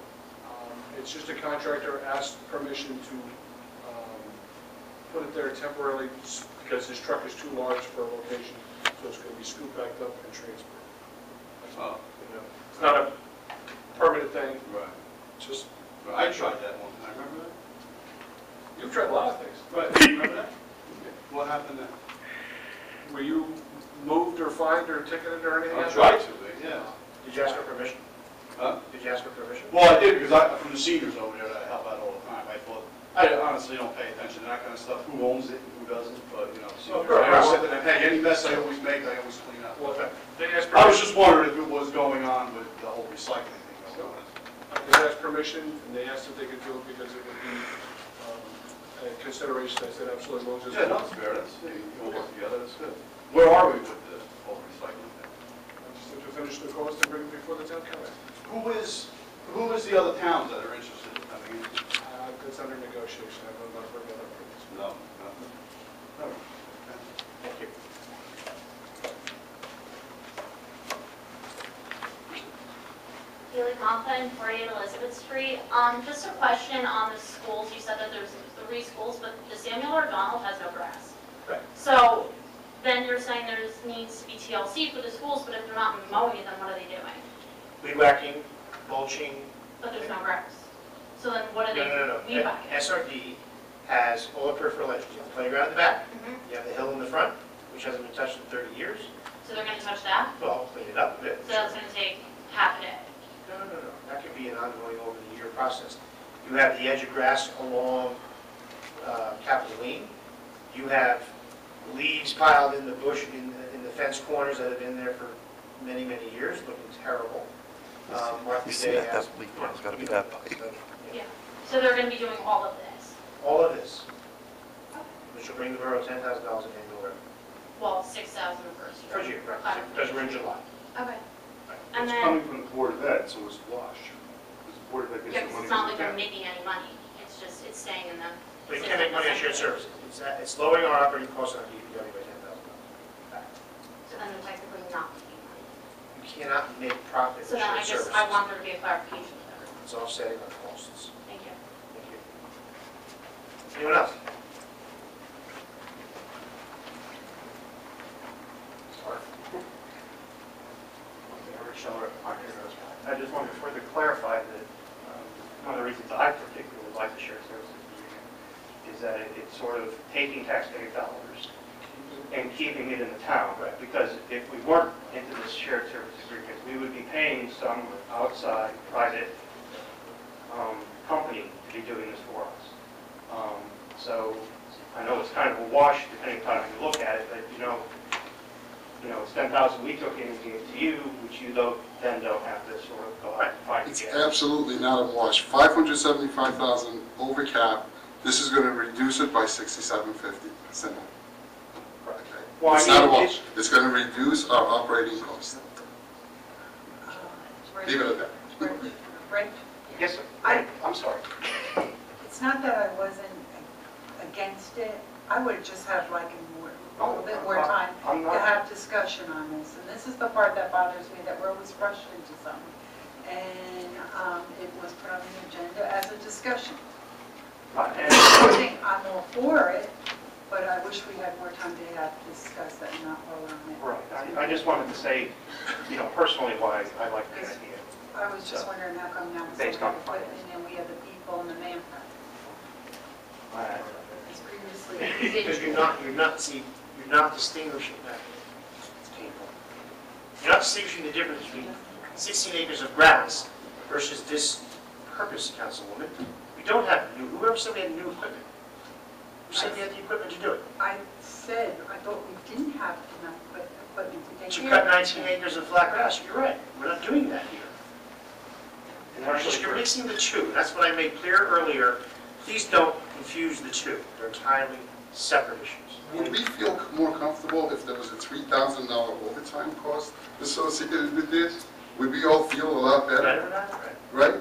It's just a contractor asked permission to put it there temporarily because his truck is too large for a location, so it's going to be scooped back up and transferred. Oh. You know, it's not a permanent thing, Right. just, I tried that one time, remember that? you've tried a lot of things. Right, remember that? What happened then? Were you moved or fined or ticketed or anything? I tried to, yeah. Did you ask for permission? Huh? Did you ask for permission? Well, I did, because from the seniors over there that I help out all the time, I thought, I honestly don't pay attention to that kind of stuff, who owns it and who doesn't, but, you know, seniors, sure. I always said that, hey, any mess I always make, I always clean up. Well, they asked I was permission, just wondering if it was going on with the whole recycling thing going on. they asked permission, and they asked if they could do it because it would be a consideration. I said, absolutely, we'll just. Yeah, no, it's fair, that's, you all work together, that's good. Where are we with the whole recycling thing? I just have to finish the cost and bring it before the town council. Who is the other towns that are interested in coming in? It's under negotiation, I don't know if we're going to approve this. No, no. Thank you. Haley Conklin, 48 Elizabeth Street. Just a question on the schools. You said that there's 3 schools, but the Samuel O'Donnell has no grass. Right. So then you're saying there needs to be TLC for the schools, but if they're not mowing it, then what are they doing? Weed whacking, mulching. But there's no grass. So then what are they No. weed whacking? SRD has all the peripheral edges. You have the playground in the back, Mhm. you have the hill in the front, which hasn't been touched in 30 years. So they're going to touch that? Well, clean it up a bit. So that's going to take half a day. No. That could be an ongoing over-the-year process. You have the edge of grass along Capitol Lane. You have leaves piled in the bush, in the fence corners that have been there for many, many years, looking terrible. You see that, that leaf has got to be that pipe. Yeah. So they're going to be doing all of this? All of this, which will bring the borough $10,000 in annual revenue. Well, 6,000 the first year. First year, right, because we're in July. Okay. And It's then, coming from the Board of Ed, so it's wash. Because the Board of Ed yeah, gets the because money it's not from like the they're town. making any money. It's just, it's staying in the. But you can't make money on shared services. It's lowering our operating costs on DPW by $10,000. So then they're technically not making money. You cannot make profit So in then I shared just, services. I want there to be a clarification of everything. It's offsetting our costs. Thank you. Thank you. Anyone else? I just wanted to further clarify that one of the reasons I particularly like the shared services agreement is that it's sort of taking taxpayer dollars and keeping it in the town. Right. Because if we weren't into this shared service agreement, we would be paying some outside private company to be doing this for us. So I know it's kind of a wash depending on how you look at it, but you know, it's 10,000 we took in and gave to you, which you then don't have to sort of go out and find It's again. absolutely not a wash. 575,000 over cap. This is going to reduce it by 6750. Simple. Okay. Well, I It's not a mean, wash. It's going to reduce our operating costs. Leave it at that. Right? Yes, sir. I'm sorry. It's not that I wasn't against it. I would just have like a little bit more time I'm to not, have discussion on this. And this is the part that bothers me, that we're always rushed into something. And it was put on the agenda as a discussion. I'm all for it, but I wish we had more time to have to discuss that and not roll on it. right. I just wanted to say, personally why I like the idea. I was just wondering how come now we Based have on the equipment and we have the people and the manpower. It's previously. Because you're not distinguishing that. It's painful. You're not distinguishing the difference between 16 acres of grass versus this purpose, Councilwoman. We don't have whoever said we had new equipment. Who said we had the equipment to do it? I said, I thought we didn't have enough equipment to take To care cut of 19 acres of flat grass, you're right. We're not doing that here. And You're mixing the two. That's what I made clear earlier. Please don't confuse the two. They're entirely separate issues. Would we feel more comfortable if there was a $3,000 overtime cost associated with this? Would we all feel a lot better? Better than that, Right?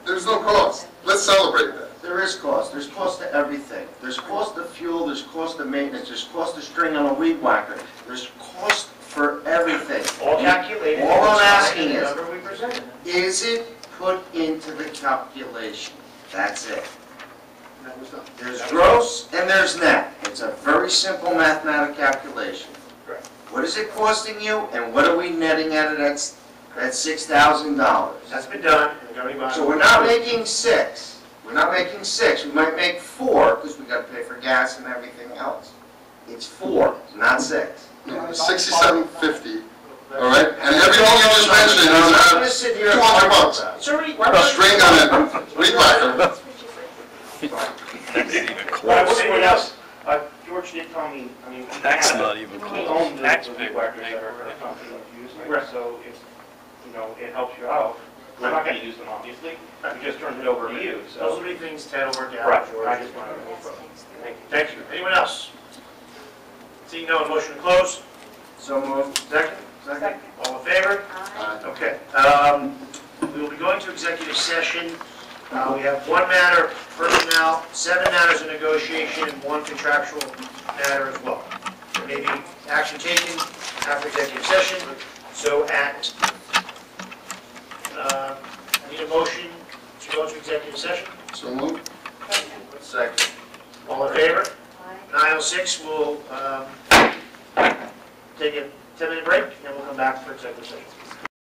There's no cost. Let's celebrate that. There is cost. There's cost to everything. There's cost of fuel, there's cost of maintenance, there's cost of string on a weed whacker. There's cost for everything. All calculated. All I'm asking The is, number we presented. is it put into the calculation? That's it. That was done. There's gross and there's net. It's a very simple mathematical calculation. Correct. What is it costing you and what are we netting out of that $6,000? That's been done, and the governing body. So we're not making 6. We're not making 6. We might make 4 because we got to pay for gas and everything else. It's 4, not 6. No, $67.50, all right? And everything you just mentioned I'm not is going to sit here and $200 argue bucks. about it. It's already. A string on a weed whacker. Well, anyone else? George did tell me, I mean, That's not even we close. own the That's weed big. whackers that our company is using, so if, you know, it helps you out. We're not gonna use them, obviously, we just turned it over to you, Those so. will be things Ted will work out. Right, George. I just wanted to move forward. Thank you. Thank you. Anyone else? Seeing no one, motion to close. So moved. Second? Second. All in favor? Aye. Okay. We will be going to executive session. We have 1 matter of personnel, 7 matters of negotiation, and 1 contractual matter as well. There may be action taken after executive session. So I need a motion to go into executive session. So moved. Second. All in favor? 9:06, we'll take a 10-minute break, and we'll come back for executive session.